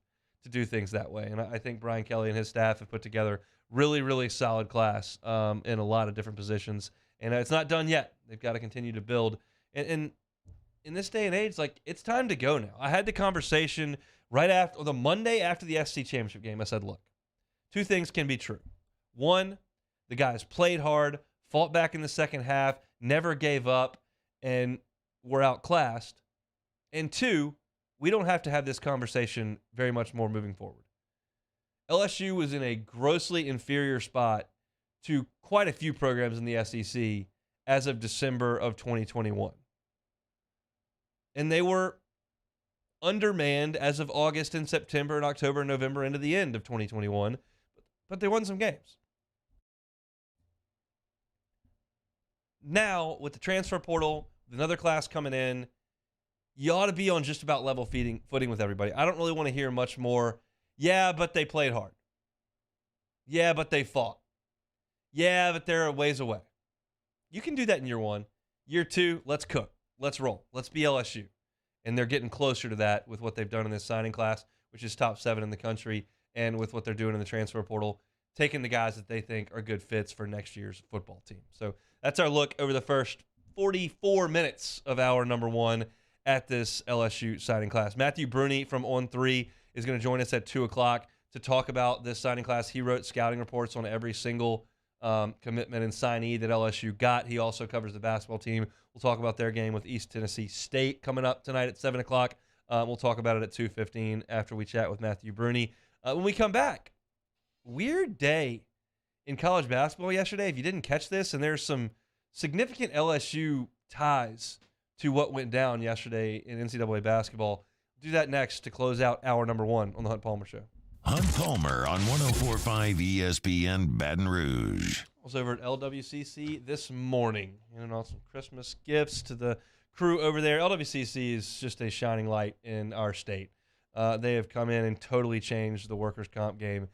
to do things that way. And I think Brian Kelly and his staff have put together really, really solid class in a lot of different positions. And it's not done yet. They've got to continue to build. And in this day and age, like, it's time to go now. I had the conversation right after, or the Monday after the SC championship game. I said, look, two things can be true. One, the guys played hard, fought back in the second half, never gave up, and were outclassed. And two, we don't have to have this conversation very much more moving forward. LSU was in a grossly inferior spot to quite a few programs in the SEC as of December of 2021. And they were undermanned as of August and September and October and November into the end of 2021, but they won some games. Now, with the transfer portal, with another class coming in, you ought to be on just about level footing with everybody. I don't really want to hear much more, yeah, but they played hard. Yeah, but they fought. Yeah, but they're a ways away. You can do that in year one. Year two, let's cook. Let's roll. Let's be LSU. And they're getting closer to that with what they've done in this signing class, which is top 7 in the country, and with what they're doing in the transfer portal, taking the guys that they think are good fits for next year's football team. So that's our look over the first 44 minutes of hour number 1 at this LSU signing class. Matthew Bruni from On3 is going to join us at 2 o'clock to talk about this signing class. He wrote scouting reports on every single commitment and signee that LSU got. He also covers the basketball team. We'll talk about their game with East Tennessee State coming up tonight at 7 o'clock. We'll talk about it at 2:15 after we chat with Matthew Bruni. When we come back, weird day in college basketball yesterday. If you didn't catch this, and there's some significant LSU ties to what went down yesterday in NCAA basketball. We'll do that next to close out hour number 1 on the Hunt Palmer Show. Hunt Palmer on 104.5 ESPN Baton Rouge. was over at LWCC this morning, handing out some Christmas gifts to the crew over there. LWCC is just a shining light in our state. They have come in and totally changed the workers' comp game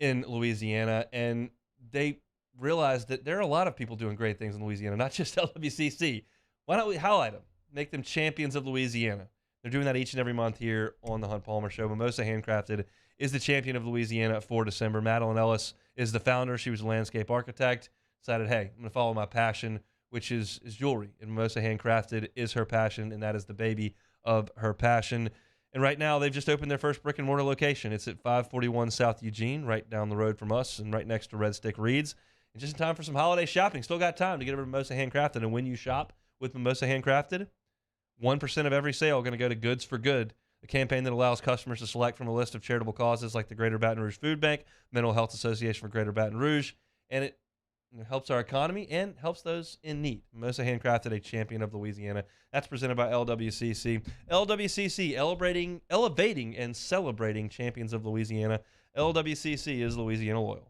in Louisiana, and they realized that there are a lot of people doing great things in Louisiana, not just LWCC. Why don't we highlight them, make them champions of Louisiana? They're doing that each and every month here on the Hunt Palmer Show. Mimosa Handcrafted is the champion of Louisiana for December. Madeline Ellis is the founder. She was a landscape architect. Decided, hey, I'm going to follow my passion, which is jewelry. And Mimosa Handcrafted is her passion, and that is the baby of her passion. And right now, they've just opened their first brick-and-mortar location. It's at 541 South Eugene, right down the road from us and right next to Red Stick Reeds. And just in time for some holiday shopping. Still got time to get over to Mimosa Handcrafted. And when you shop with Mimosa Handcrafted, 1% of every sale going to go to Goods for Good, a campaign that allows customers to select from a list of charitable causes like the Greater Baton Rouge Food Bank, Mental Health Association for Greater Baton Rouge, and it helps our economy and helps those in need. Mimosa Handcrafted, a champion of Louisiana. That's presented by LWCC. LWCC, elevating and celebrating champions of Louisiana. LWCC is Louisiana loyal.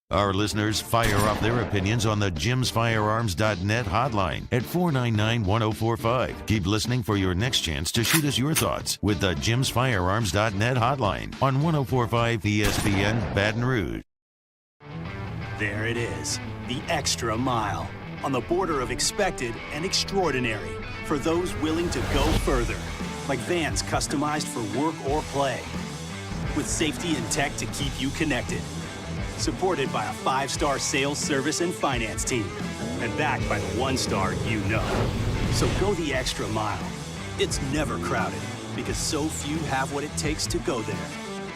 Our listeners fire up their opinions on the jimsfirearms.net hotline at 499-1045. Keep listening for your next chance to shoot us your thoughts with the jimsfirearms.net hotline on 1045 ESPN Baton Rouge. There it is, the extra mile, on the border of expected and extraordinary for those willing to go further, like vans customized for work or play, with safety and tech to keep you connected. Supported by a 5-star sales, service, and finance team. And backed by the 1-star you know. So go the extra mile. It's never crowded because so few have what it takes to go there.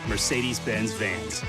Mercedes-Benz Vans.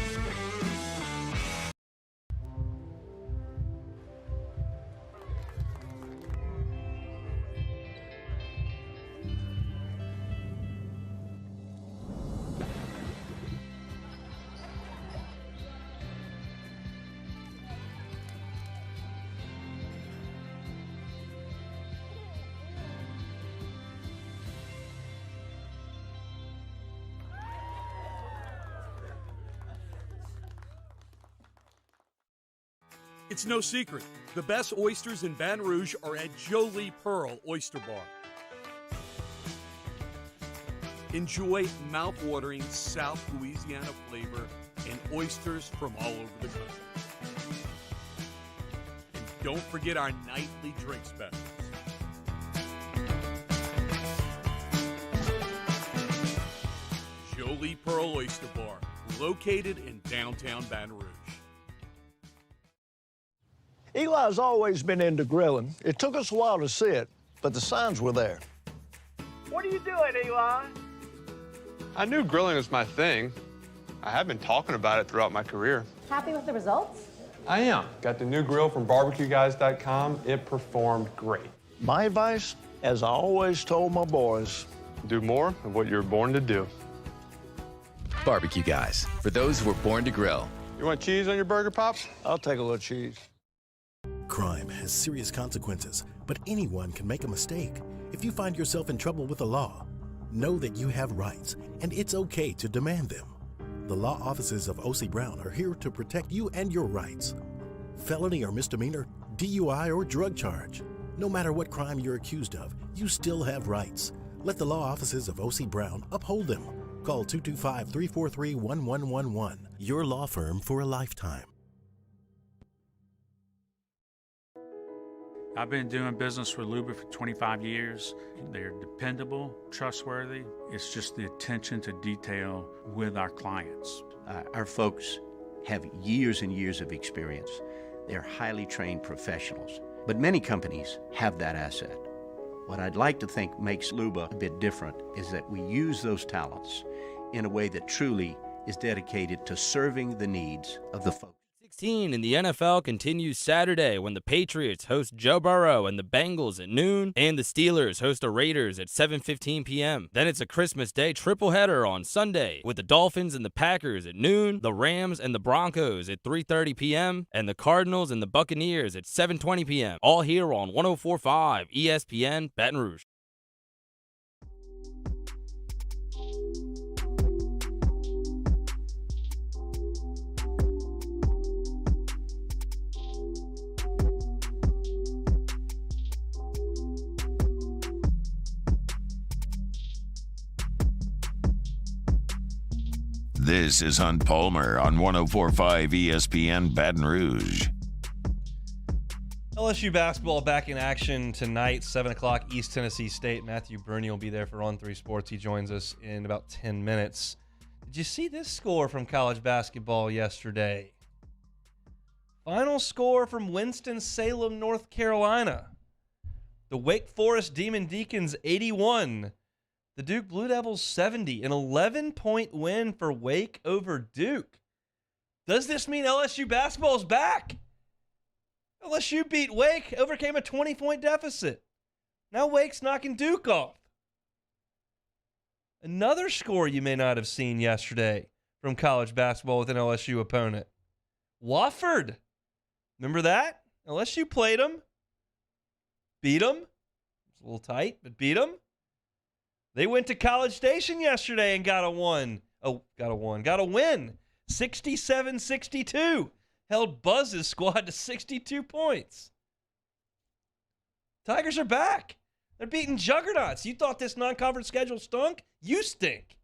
It's no secret. The best oysters in Baton Rouge are at Jolie Pearl Oyster Bar. Enjoy mouth-watering South Louisiana flavor and oysters from all over the country. And don't forget our nightly drink specials. Jolie Pearl Oyster Bar, located in downtown Baton Rouge. Eli's always been into grilling. It took us a while to see it, but the signs were there. What are you doing, Eli? I knew grilling was my thing. I have been talking about it throughout my career. Happy with the results? I am. Got the new grill from barbecueguys.com. It performed great. My advice, as I always told my boys, do more of what you were born to do. Barbecue Guys, for those who were born to grill. You want cheese on your burger, Pops? I'll take a little cheese. Crime has serious consequences, but anyone can make a mistake. If you find yourself in trouble with the law, know that you have rights, and it's okay to demand them. The law offices of O.C. Brown are here to protect you and your rights. Felony or misdemeanor, DUI or drug charge. No matter what crime you're accused of, you still have rights. Let the law offices of O.C. Brown uphold them. Call 225-343-1111. Your law firm for a lifetime. I've been doing business with Luba for 25 years. They're dependable, trustworthy. It's just the attention to detail with our clients. Our folks have years and years of experience. They're highly trained professionals. But many companies have that asset. What I'd like to think makes Luba a bit different is that we use those talents in a way that truly is dedicated to serving the needs of the folks. 16 in the NFL continues Saturday when the Patriots host Joe Burrow and the Bengals at noon, and the Steelers host the Raiders at 7:15 p.m. Then it's a Christmas Day tripleheader on Sunday with the Dolphins and the Packers at noon, the Rams and the Broncos at 3:30 p.m., and the Cardinals and the Buccaneers at 7:20 p.m. All here on 104.5 ESPN Baton Rouge. This is Hunt Palmer on 104.5 ESPN Baton Rouge. LSU basketball back in action tonight, 7 o'clock, East Tennessee State. Matthew Bruni will be there for On 3 Sports. He joins us in about 10 minutes. Did you see this score from college basketball yesterday? Final score from Winston-Salem, North Carolina. The Wake Forest Demon Deacons 81. The Duke Blue Devils 70. An 11-point win for Wake over Duke. Does this mean LSU basketball is back? LSU beat Wake, overcame a 20-point deficit. Now Wake's knocking Duke off. Another score you may not have seen yesterday from college basketball with an LSU opponent. Wofford. Remember that? LSU played them. Beat them. It was a little tight, but beat them. They went to College Station yesterday and got a win. 67-62. Held Buzz's squad to 62 points. Tigers are back. They're beating juggernauts. You thought this non-conference schedule stunk? You stink.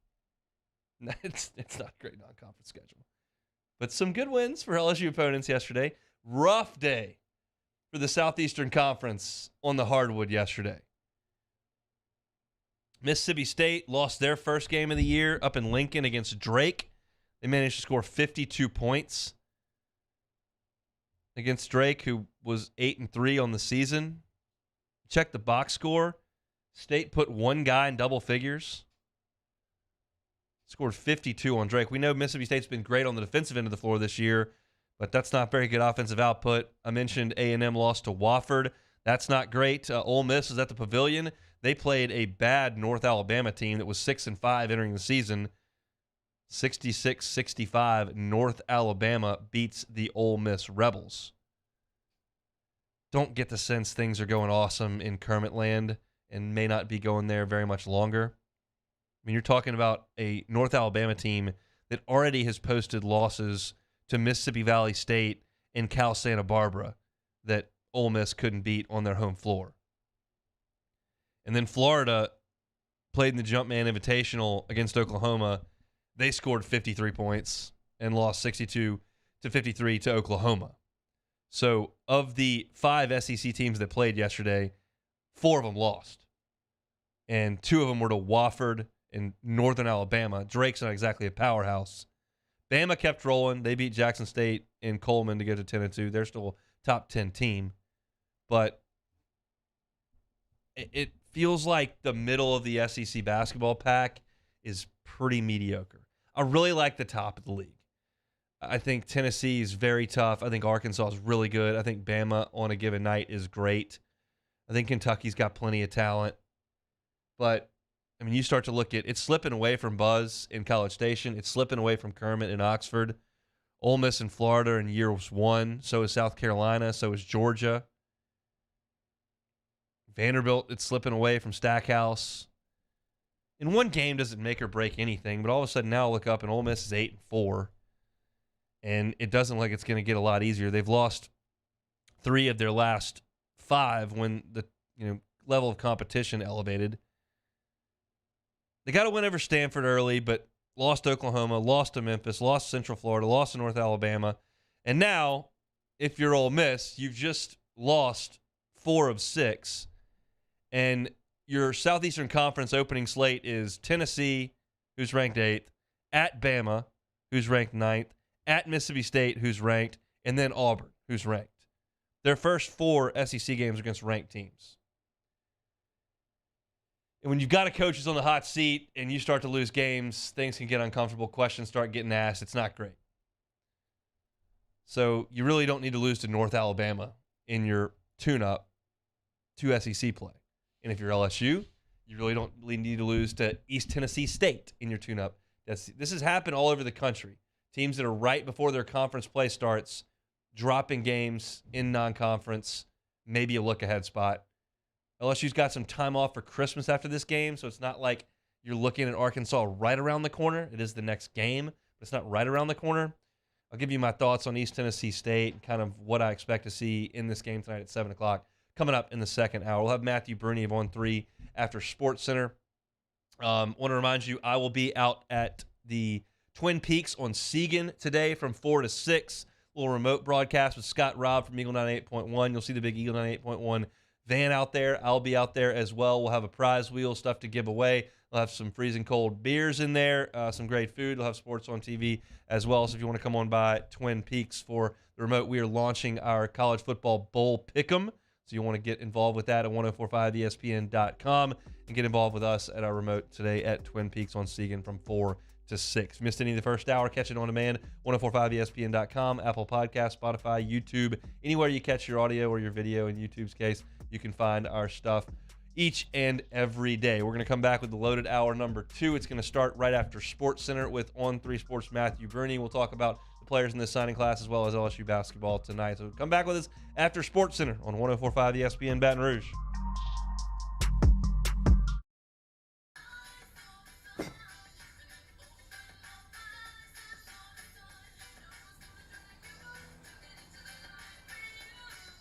It's not a great non-conference schedule. But some good wins for LSU opponents yesterday. Rough day for the Southeastern Conference on the hardwood yesterday. Mississippi State lost their first game of the year up in Lincoln against Drake. They managed to score 52 points against Drake, who was 8-3 on the season. Check the box score. State put one guy in double figures. Scored 52 on Drake. We know Mississippi State's been great on the defensive end of the floor this year, but that's not very good offensive output. I mentioned A&M lost to Wofford. That's not great. Ole Miss is at the Pavilion. They played a bad North Alabama team that was 6-5 entering the season. 66-65, North Alabama beats the Ole Miss Rebels. Don't get the sense things are going awesome in Kermit land and may not be going there very much longer. I mean, you're talking about a North Alabama team that already has posted losses to Mississippi Valley State and Cal Santa Barbara that Ole Miss couldn't beat on their home floor. And then Florida played in the Jumpman Invitational against Oklahoma. They scored 53 points and lost 62-53 to Oklahoma. So of the 5 SEC teams that played yesterday, 4 of them lost. And 2 of them were to Wofford and Northern Alabama. Drake's not exactly a powerhouse. Bama kept rolling. They beat Jackson State and Coleman to get to 10-2. They're still a top 10 team. But it feels like the middle of the SEC basketball pack is pretty mediocre. I really like the top of the league. I think Tennessee is very tough. I think Arkansas is really good. I think Bama on a given night is great. I think Kentucky's got plenty of talent. But, I mean, you start to look at it's slipping away from Buzz in College Station. It's slipping away from Kermit in Oxford. Ole Miss in Florida in years 1. So is South Carolina. So is Georgia. Vanderbilt, it's slipping away from Stackhouse. In one game doesn't make or break anything, but all of a sudden now I look up and Ole Miss is 8-4. And it doesn't look like it's going to get a lot easier. They've lost 3 of their last 5 when the level of competition elevated. They got to win over Stanford early, but lost to Oklahoma, lost to Memphis, lost to Central Florida, lost to North Alabama. And now, if you're Ole Miss, you've just lost 4 of 6. And your Southeastern Conference opening slate is Tennessee, who's ranked 8th, at Bama, who's ranked 9th, at Mississippi State, who's ranked, and then Auburn, who's ranked. Their first 4 SEC games against ranked teams. And when you've got a coach who's on the hot seat and you start to lose games, things can get uncomfortable. Questions start getting asked. It's not great. So you really don't need to lose to North Alabama in your tune-up to SEC play. And if you're LSU, you really don't need to lose to East Tennessee State in your tune-up. This has happened all over the country. Teams that are right before their conference play starts, dropping games in non-conference, maybe a look-ahead spot. LSU's got some time off for Christmas after this game, so it's not like you're looking at Arkansas right around the corner. It is the next game, but it's not right around the corner. I'll give you my thoughts on East Tennessee State and kind of what I expect to see in this game tonight at 7 o'clock. Coming up in the second hour, we'll have Matthew Bruni of On 3 after Sports Center. Want to remind you, I will be out at the Twin Peaks on Segan today from 4 to 6. Little remote broadcast with Scott Robb from Eagle 98.1. You'll see the big Eagle 98.1 van out there. I'll be out there as well. We'll have a prize wheel, stuff to give away. We'll have some freezing cold beers in there, some great food. We'll have sports on TV as well. So if you want to come on by Twin Peaks for the remote, we are launching our college football bowl pick'em. So you want to get involved with that at 1045ESPN.com and get involved with us at our remote today at Twin Peaks on Segan from 4 to 6. If you missed any of the first hour, catch it on demand, 1045ESPN.com, Apple Podcasts, Spotify, YouTube, anywhere you catch your audio or your video. In YouTube's case, you can find our stuff each and every day. We're going to come back with the loaded hour number 2. It's going to start right after Sports Center with On 3 Sports' Matthew Bruni. We'll talk about the players in this signing class as well as LSU basketball tonight. So come back with us after Sports Center on 1045 ESPN Baton Rouge.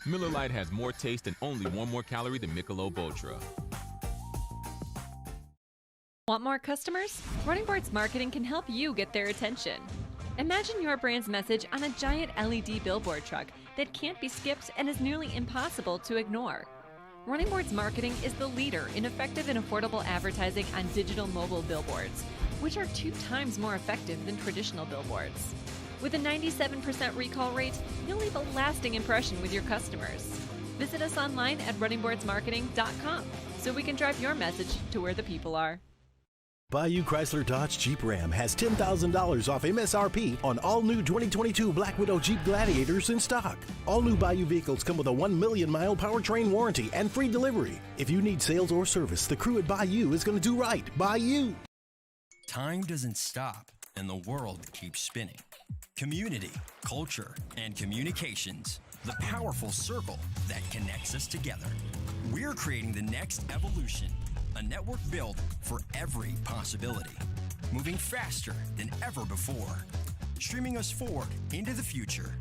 Miller Lite has more taste and only 1 more calorie than Michelob Ultra. Want more customers? Running Boards Marketing can help you get their attention. Imagine your brand's message on a giant LED billboard truck that can't be skipped and is nearly impossible to ignore. Running Boards Marketing is the leader in effective and affordable advertising on digital mobile billboards, which are 2 times more effective than traditional billboards. With a 97% recall rate, you'll leave a lasting impression with your customers. Visit us online at runningboardsmarketing.com so we can drive your message to where the people are. Bayou Chrysler Dodge Jeep Ram has $10,000 off MSRP on all new 2022 Black Widow Jeep Gladiators in stock. All new Bayou vehicles come with a 1 million mile powertrain warranty and free delivery. If you need sales or service, the crew at Bayou is going to do right by you. Time doesn't stop, and the world keeps spinning. Community, culture, and communications, the powerful circle that connects us together. We're creating the next evolution, a network built for every possibility, moving faster than ever before, streaming us forward into the future.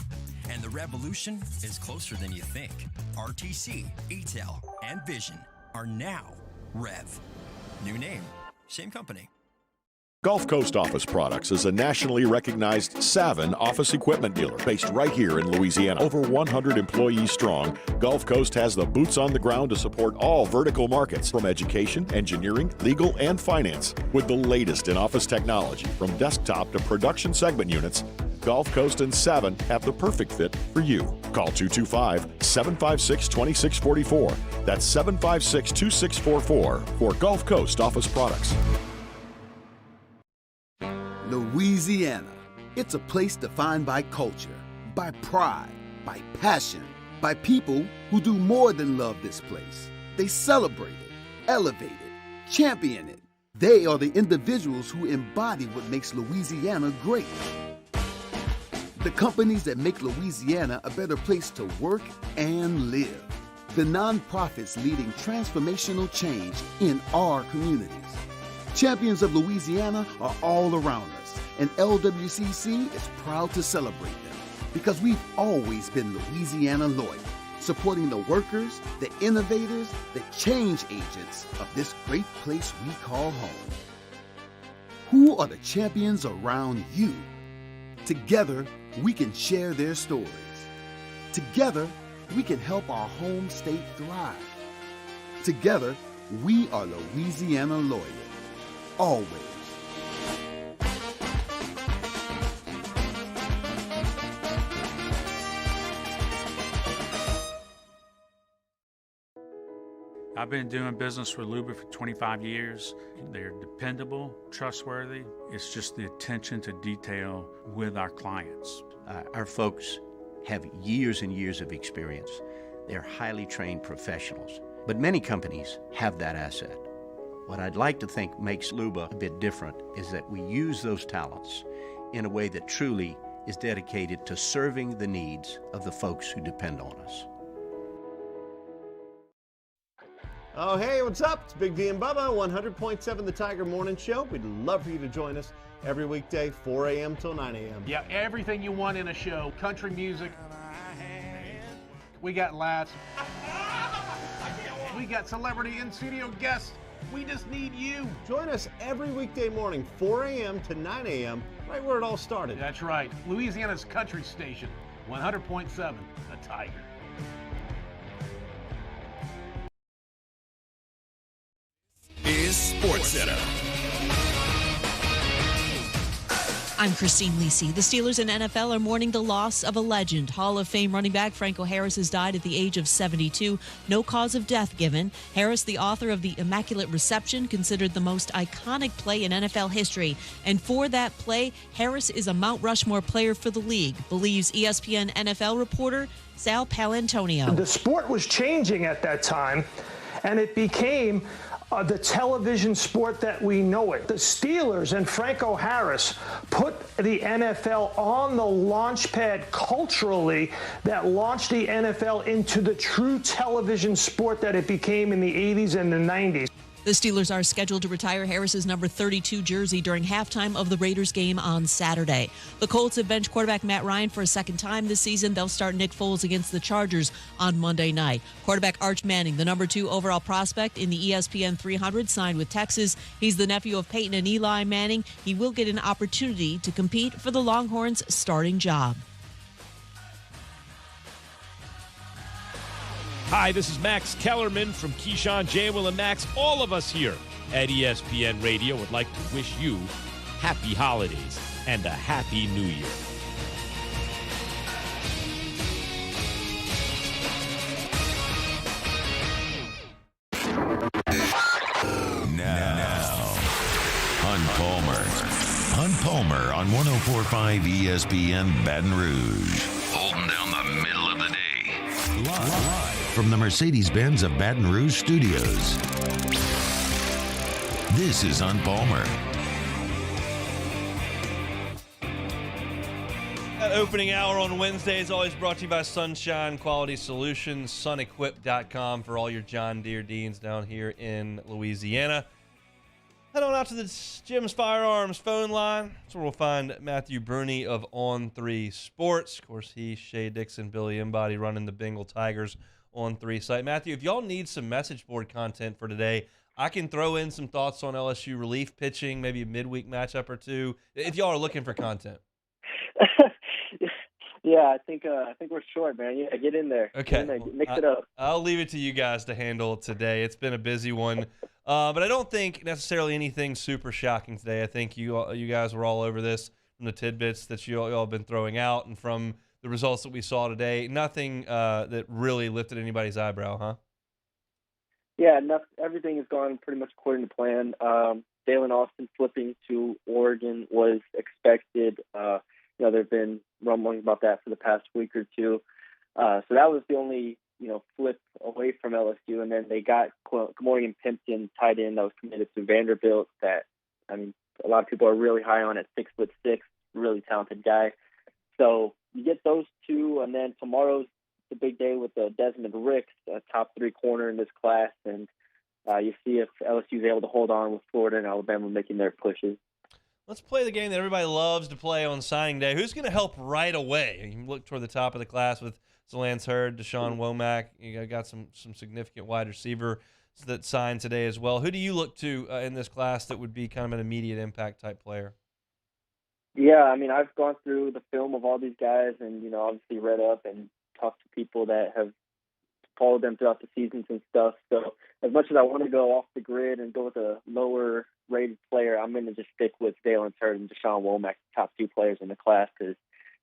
And the revolution is closer than you think. RTC, ETEL, and Vision are now Rev. New name, same company. Gulf Coast Office Products is a nationally recognized Savin office equipment dealer based right here in Louisiana. Over 100 employees strong, Gulf Coast has the boots on the ground to support all vertical markets from education, engineering, legal, and finance. With the latest in office technology from desktop to production segment units, Gulf Coast and Savin have the perfect fit for you. Call 225-756-2644. That's 756-2644 for Gulf Coast Office Products. Louisiana. It's a place defined by culture, by pride, by passion, by people who do more than love this place. They celebrate it, elevate it, champion it. They are the individuals who embody what makes Louisiana great. The companies that make Louisiana a better place to work and live. The nonprofits leading transformational change in our communities. Champions of Louisiana are all around us, and LWCC is proud to celebrate them because we've always been Louisiana loyal, supporting the workers, the innovators, the change agents of this great place we call home. Who are the champions around you? Together, we can share their stories. Together, we can help our home state thrive. Together, we are Louisiana loyal. Always. I've been doing business with Luba for 25 years. They're dependable, trustworthy. It's just the attention to detail with our clients. Our folks have years and years of experience. They're highly trained professionals, but many companies have that asset. What I'd like to think makes Luba a bit different is that we use those talents in a way that truly is dedicated to serving the needs of the folks who depend on us. Oh, hey, what's up? It's Big V and Bubba, 100.7 The Tiger Morning Show. We'd love for you to join us every weekday, 4 a.m. till 9 a.m. Yeah, everything you want in a show. Country music. We got laughs. We got celebrity in-studio guests. We just need you. Join us every weekday morning, 4 a.m. to 9 a.m., right where it all started. That's right. Louisiana's country station, 100.7, The Tiger. Is SportsCenter. I'm Christine Lisi. The Steelers and NFL are mourning the loss of a legend. Hall of Fame running back Franco Harris has died at the age of 72. No cause of death given. Harris, the author of the Immaculate Reception, considered the most iconic play in NFL history. And for that play, Harris is a Mount Rushmore player for the league, believes ESPN NFL reporter Sal Paolantonio. The sport was changing at that time, and it became the television sport that we know it. The Steelers and Franco Harris put the NFL on the launch pad culturally that launched the NFL into the true television sport that it became in the 80s and the 90s. The Steelers are scheduled to retire Harris's number 32 jersey during halftime of the Raiders game on Saturday. The Colts have benched quarterback Matt Ryan for a second time this season. They'll start Nick Foles against the Chargers on Monday night. Quarterback Arch Manning, the number 2 overall prospect in the ESPN 300, signed with Texas. He's the nephew of Peyton and Eli Manning. He will get an opportunity to compete for the Longhorns' starting job. Hi, this is Max Kellerman from Keyshawn, J. Will, and Max. All of us here at ESPN Radio would like to wish you happy holidays and a happy new year. Now, Hunt Palmer on 104.5 ESPN Baton Rouge. Holding down the middle of the day. Live from the Mercedes-Benz of Baton Rouge Studios. This is Hunt Palmer. That opening hour on Wednesday is always brought to you by Sunshine Quality Solutions, sunequip.com for all your John Deere Deans down here in Louisiana. Head on out to the Jim's Firearms phone line. That's where we'll find Matthew Bruni of On 3 Sports. Of course, he, Shay Dixon, Billy Embody running the Bengal Tigers On 3 site. Matthew, if y'all need some message board content for today, I can throw in some thoughts on LSU relief pitching, maybe a midweek matchup or two, if y'all are looking for content. Yeah, I think we're short, man. Yeah, get in there. Okay. Get in there. Mix it up. I'll leave it to you guys to handle today. It's been a busy one. But I don't think necessarily anything super shocking today. I think you guys were all over this from the tidbits that you all have been throwing out and from the results that we saw today. Nothing that really lifted anybody's eyebrow, huh? Yeah, everything has gone pretty much according to plan. Dalen Austin flipping to Oregon was expected. There have been rumblings about that for the past week or two. So that was the only, flip away from LSU. And then they got Morgan Pimpton tight end that was committed to Vanderbilt that, a lot of people are really high on at 6'6", really talented guy. So you get those two, and then tomorrow's the big day with Desmond Ricks, a top 3 corner in this class. And you see if LSU is able to hold on with Florida and Alabama making their pushes. Let's play the game that everybody loves to play on signing day. Who's going to help right away? You can look toward the top of the class with Zalance Hurd, Deshaun Womack. You got some significant wide receiver that signed today as well. Who do you look to in this class that would be kind of an immediate impact type player? Yeah, I've gone through the film of all these guys and, obviously read up and talked to people that have followed them throughout the seasons and stuff. So as much as I want to go off the grid and go with a lower rated player, I'm going to just stick with Dalen Hurd and Deshaun Womack, the top 2 players in the class, because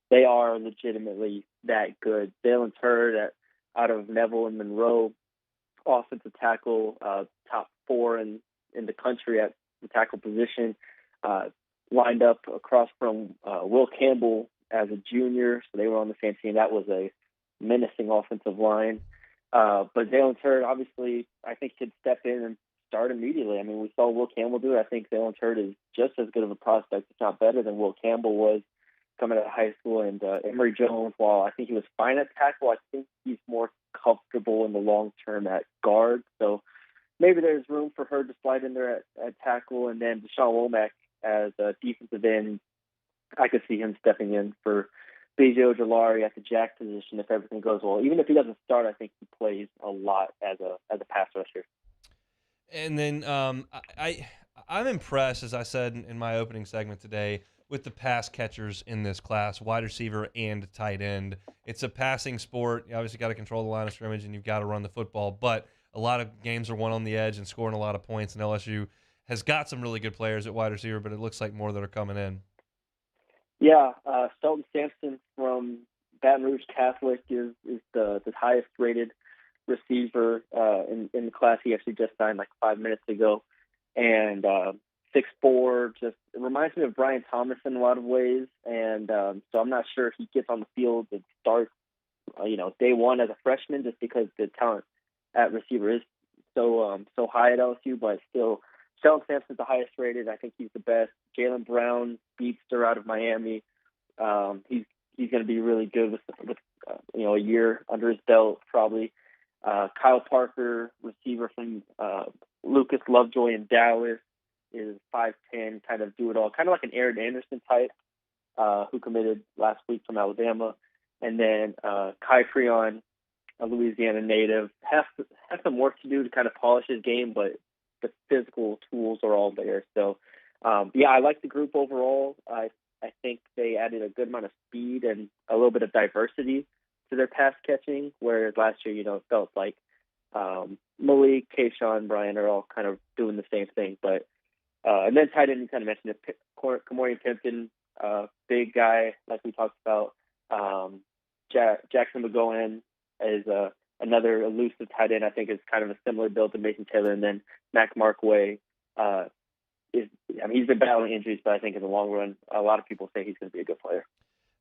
they are legitimately that good. Dalen Hurd out of Neville and Monroe, offensive tackle, top 4 in the country at the tackle position, lined up across from Will Campbell as a junior, so they were on the same team. That was a menacing offensive line. But Dalen Hurd, obviously, I think could step in and start immediately. We saw Will Campbell do it. I think Dalen Hurd is just as good of a prospect, if not better, than Will Campbell was coming out of high school. And Emory Jones, while I think he was fine at tackle, I think he's more comfortable in the long term at guard. So maybe there's room for Hurd to slide in there at tackle. And then Deshaun Womack as a defensive end, I could see him stepping in for B.J. Ojolari at the jack position if everything goes well. Even if he doesn't start, I think he plays a lot as a pass rusher. And then I'm impressed, as I said in my opening segment today, with the pass catchers in this class, wide receiver and tight end. It's a passing sport. You obviously got to control the line of scrimmage and you've got to run the football, but a lot of games are won on the edge and scoring a lot of points, and LSU has got some really good players at wide receiver, but it looks like more that are coming in. Yeah, Shelton Sampson from Baton Rouge Catholic is the highest rated receiver in the class. He actually just signed like 5 minutes ago, and 6'4", just it reminds me of Brian Thomas in a lot of ways. And so I'm not sure if he gets on the field and starts, day one as a freshman, just because the talent at receiver is so high at LSU, but still. Sheldon Sampson's the highest rated. I think he's the best. Jalen Brown, speedster out of Miami. He's going to be really good with a year under his belt probably. Kyle Parker, receiver from Lucas Lovejoy in Dallas, is 5'10", kind of do it all, kind of like an Aaron Anderson type, who committed last week from Alabama. And then Kai Freon, a Louisiana native, has some work to do to kind of polish his game, but the physical tools are all there. So, I like the group overall. I think they added a good amount of speed and a little bit of diversity to their pass catching, whereas last year, it felt like Malik, Kayshawn, Brian are all kind of doing the same thing. But and then tight end, you kind of mentioned it, Kamorian Pimpton, big guy, like we talked about. Jackson McGowan is another elusive tight end. I think is kind of a similar build to Mason Taylor, and then Mac Markway he's been battling injuries, but I think in the long run, a lot of people say he's going to be a good player.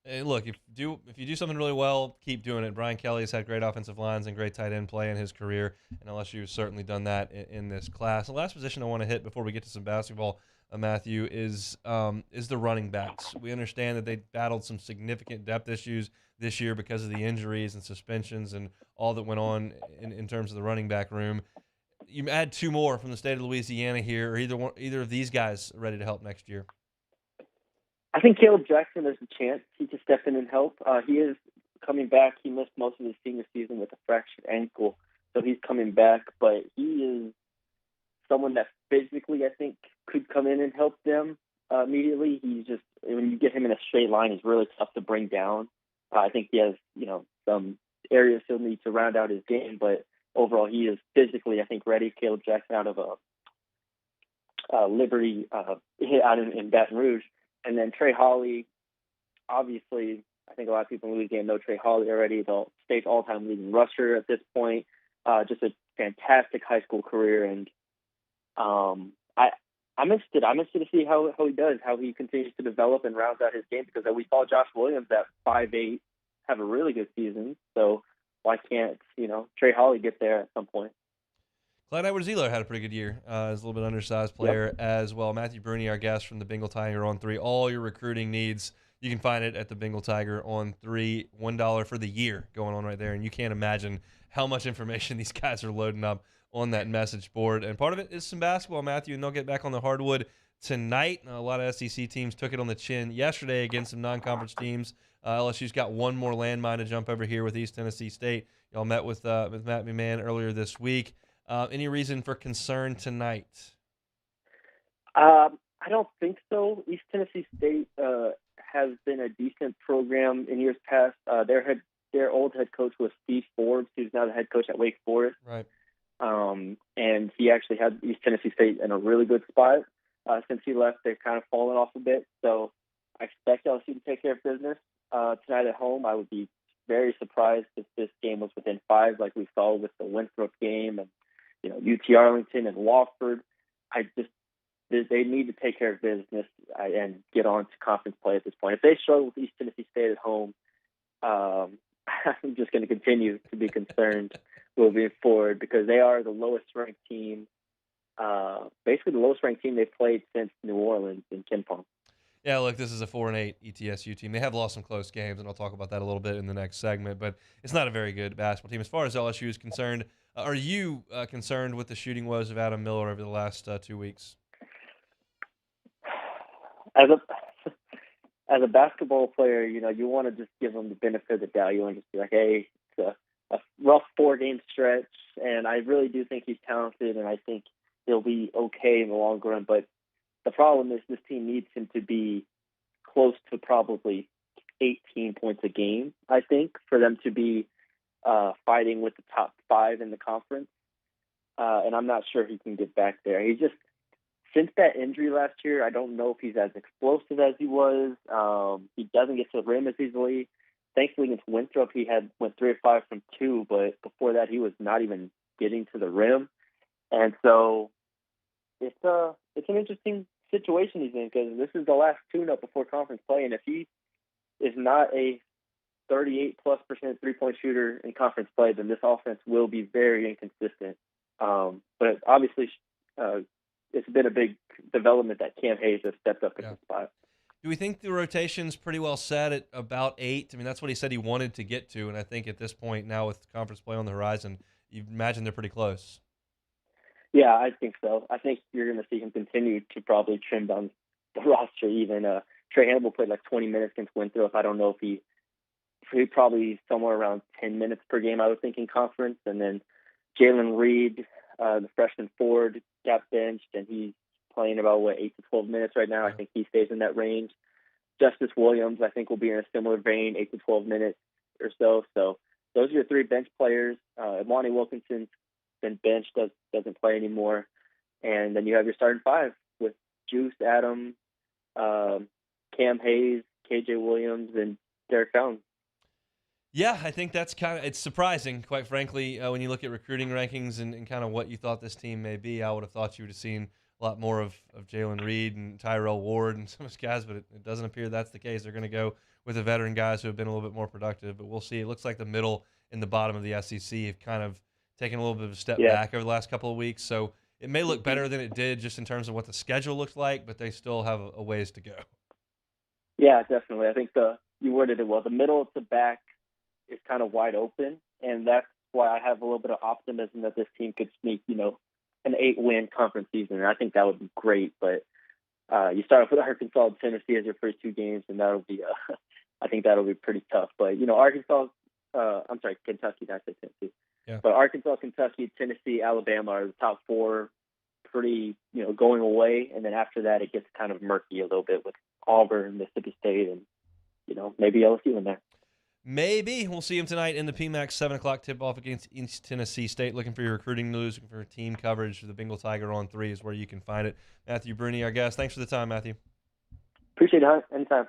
Hey, look, if you do something really well, keep doing it. Brian Kelly has had great offensive lines and great tight end play in his career, and LSU has certainly done that in this class. The last position I want to hit before we get to some basketball, Matthew, is the running backs. We understand that they battled some significant depth issues this year because of the injuries and suspensions and all that went on in terms of the running back room. You add two more from the state of Louisiana here. Are either of these guys ready to help next year? I think Caleb Jackson, there's a chance he can step in and help. He is coming back. He missed most of his senior season with a fractured ankle, so he's coming back. But he is someone that physically, I think, could come in and help them immediately. He's just, when you get him in a straight line, he's really tough to bring down. I think he has, some areas he'll need to round out his game, but overall, he is physically, I think, ready. Caleb Jackson out of Liberty, out in Baton Rouge. And then Trey Hawley, obviously, I think a lot of people in Louisiana know Trey Hawley already, the state's all-time leading rusher at this point. Just a fantastic high school career. And I'm interested to see how he does, how he continues to develop and rounds out his game, because we saw Josh Williams at 5'8" have a really good season. So why can't, Trey Hawley get there at some point? Clyde Edwards-Helaire had a pretty good year as a little bit undersized player as well. Matthew Bruni, our guest from the Bengal Tiger on 3. All your recruiting needs, you can find it at the Bengal Tiger on 3. $1 for the year going on right there. And you can't imagine how much information these guys are loading up on that message board. And part of it is some basketball, Matthew, and they'll get back on the hardwood tonight. A lot of SEC teams took it on the chin yesterday against some non-conference teams. LSU's got one more landmine to jump over here with East Tennessee State. Y'all met with Matt McMahon earlier this week. Any reason for concern tonight? I don't think so. East Tennessee State has been a decent program in years past. Their old head coach was Steve Forbes, who's now the head coach at Wake Forest. Right. And he actually had East Tennessee State in a really good spot. Since he left, they've kind of fallen off a bit. So I expect LSU to take care of business tonight at home. I would be very surprised if this game was within 5, like we saw with the Winthrop game and UT Arlington and Wofford. They need to take care of business and get on to conference play at this point. If they struggle with East Tennessee State at home, I'm just going to continue to be concerned moving forward, because they are the lowest ranked team, basically the lowest ranked team they've played since New Orleans in KenPom. Yeah, look, this is a 4-8 ETSU team. They have lost some close games, and I'll talk about that a little bit in the next segment, but it's not a very good basketball team. As far as LSU is concerned, are you concerned with the shooting woes of Adam Miller over the last 2 weeks? As a basketball player, you want to just give him the benefit of the doubt. You want to just be like, hey, it's a rough 4-game stretch, and I really do think he's talented, and I think he'll be okay in the long run. But the problem is this team needs him to be close to probably 18 points a game, I think, for them to be fighting with the top 5 in the conference. And I'm not sure he can get back there. He just, since that injury last year, I don't know if he's as explosive as he was. He doesn't get to the rim as easily. Thankfully, against Winthrop, he went 3 of 5 from 2, but before that, he was not even getting to the rim. And so it's an interesting situation he's in, because this is the last tune-up before conference play, and if he is not a 38+% three-point shooter in conference play, then this offense will be very inconsistent. But obviously, it's been a big development that Cam Hayes has stepped up in the spot. Do we think the rotation's pretty well set at about 8? I mean, that's what he said he wanted to get to, and I think at this point now with conference play on the horizon, you imagine they're pretty close. Yeah, I think so. I think you're going to see him continue to probably trim down the roster even. Trey Hannibal played like 20 minutes against Winthrop. I don't know if he probably somewhere around 10 minutes per game, I would think, in conference. And then Jalen Reed, the freshman forward, got benched, and he's playing about, 8 to 12 minutes right now. I think he stays in that range. Justice Williams, I think, will be in a similar vein, 8 to 12 minutes or so. So those are your 3 bench players. Imani Wilkinson's been benched, doesn't play anymore. And then you have your starting 5 with Juice, Adam, Cam Hayes, KJ Williams, and Derek Fountain. Yeah, I think that's it's surprising, quite frankly, when you look at recruiting rankings and kind of what you thought this team may be. I would have thought you would have seen a lot more of Jalen Reed and Tyrell Ward and some of those guys, but it doesn't appear that's the case. They're going to go with the veteran guys who have been a little bit more productive, but we'll see. It looks like the middle and the bottom of the SEC have kind of taken a little bit of a step back over the last couple of weeks, so it may look better than it did just in terms of what the schedule looks like, but they still have a ways to go. Yeah, definitely. I think you worded it well. The middle to back is kind of wide open, and that's why I have a little bit of optimism that this team could sneak, an 8-win conference season. And I think that would be great, but you start off with Arkansas and Tennessee as your first 2 games, and that'll be, I think that'll be pretty tough. But, Kentucky, not Tennessee. Yeah. But Arkansas, Kentucky, Tennessee, Alabama are the top 4 pretty, going away. And then after that, it gets kind of murky a little bit with Auburn, Mississippi State, and, maybe LSU in there. Maybe. We'll see him tonight in the PMAC 7 o'clock tip-off against East Tennessee State. Looking for your recruiting news, looking for team coverage for the Bengal Tiger on 3 is where you can find it. Matthew Bruni, our guest. Thanks for the time, Matthew. Appreciate it. Anytime.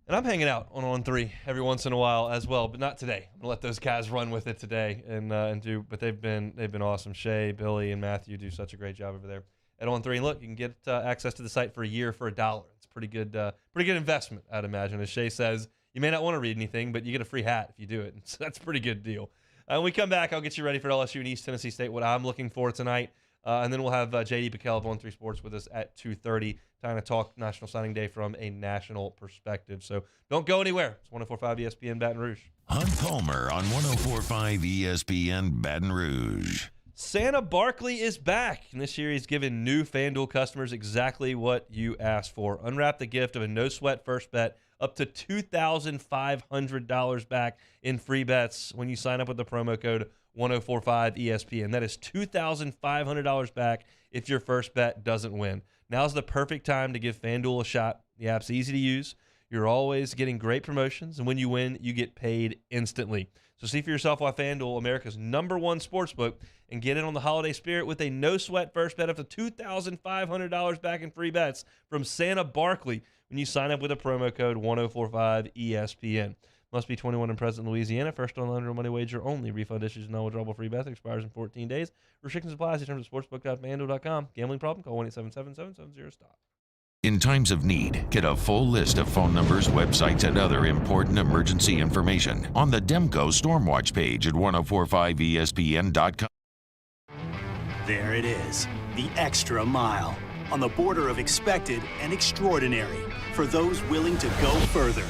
And I'm hanging out on 3 every once in a while as well, but not today. I'm going to let those guys run with it today and do. But they've been awesome. Shay, Billy, and Matthew do such a great job over there at On 3. And look, you can get access to the site for a year for $1. It's pretty good investment, I'd imagine. As Shay says, you may not want to read anything, but you get a free hat if you do it. So that's a pretty good deal. When we come back, I'll get you ready for LSU and East Tennessee State, what I'm looking for tonight. And then we'll have JD PicKell of On 3 Sports with us at 2:30, time to talk National Signing Day from a national perspective. So don't go anywhere. It's 104.5 ESPN Baton Rouge. Hunt Palmer on 104.5 ESPN Baton Rouge. Santa Barkley is back, and this year he's given new FanDuel customers exactly what you asked for. Unwrap the gift of a no-sweat first bet up to $2,500 back in free bets when you sign up with the promo code 1045 ESPN. That is $2,500 back if your first bet doesn't win. Now's the perfect time to give FanDuel a shot. The app's easy to use. You're always getting great promotions, and when you win, you get paid instantly. So see for yourself why FanDuel, America's #1 sportsbook, and get in on the holiday spirit with a no-sweat first bet up to $2,500 back in free bets from Santa Barkley when you sign up with a promo code 1045 ESPN. Must be 21 and present in Louisiana. First online real money wager only. Refund issues and no withdrawable free bets. Expires in 14 days. Restrictions apply. See terms at sportsbook.fanduel.com. Gambling problem? Call 1-877-770-STOP. In times of need, get a full list of phone numbers, websites, and other important emergency information on the Demco Stormwatch page at 1045ESPN.com. There it is, the extra mile, on the border of expected and extraordinary for those willing to go further,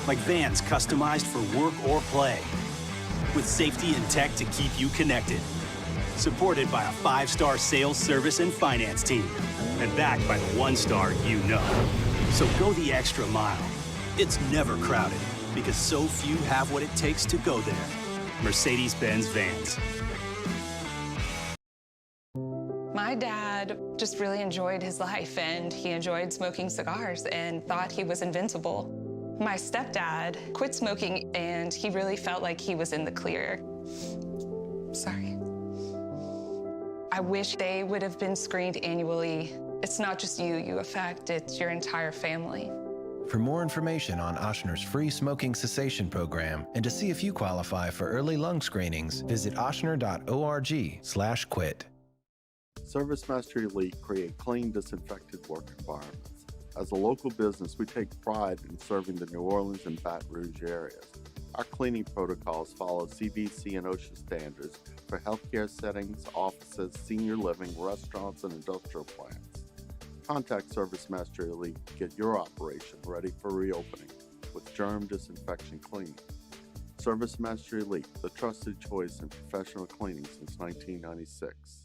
like vans customized for work or play, with safety and tech to keep you connected. Supported by a 5-star sales, service, and finance team, and backed by the 1-star you know. So go the extra mile. It's never crowded, because so few have what it takes to go there. Mercedes-Benz Vans. My My dad just really enjoyed his life, and he enjoyed smoking cigars and thought he was invincible. My stepdad quit smoking, and he really felt like he was in the clear. Sorry. I wish they would have been screened annually. It's not just you affect, it's your entire family. For more information on Ochsner's free smoking cessation program and to see if you qualify for early lung screenings, visit ochsner.org/quit. Service Mastery Elite create clean, disinfected work environments. As a local business, we take pride in serving the New Orleans and Baton Rouge areas. Our cleaning protocols follow CDC and OSHA standards for healthcare settings, offices, senior living, restaurants, and industrial plants. Contact Service Mastery Elite to get your operation ready for reopening with germ disinfection cleaning. Service Mastery Elite, the trusted choice in professional cleaning since 1996.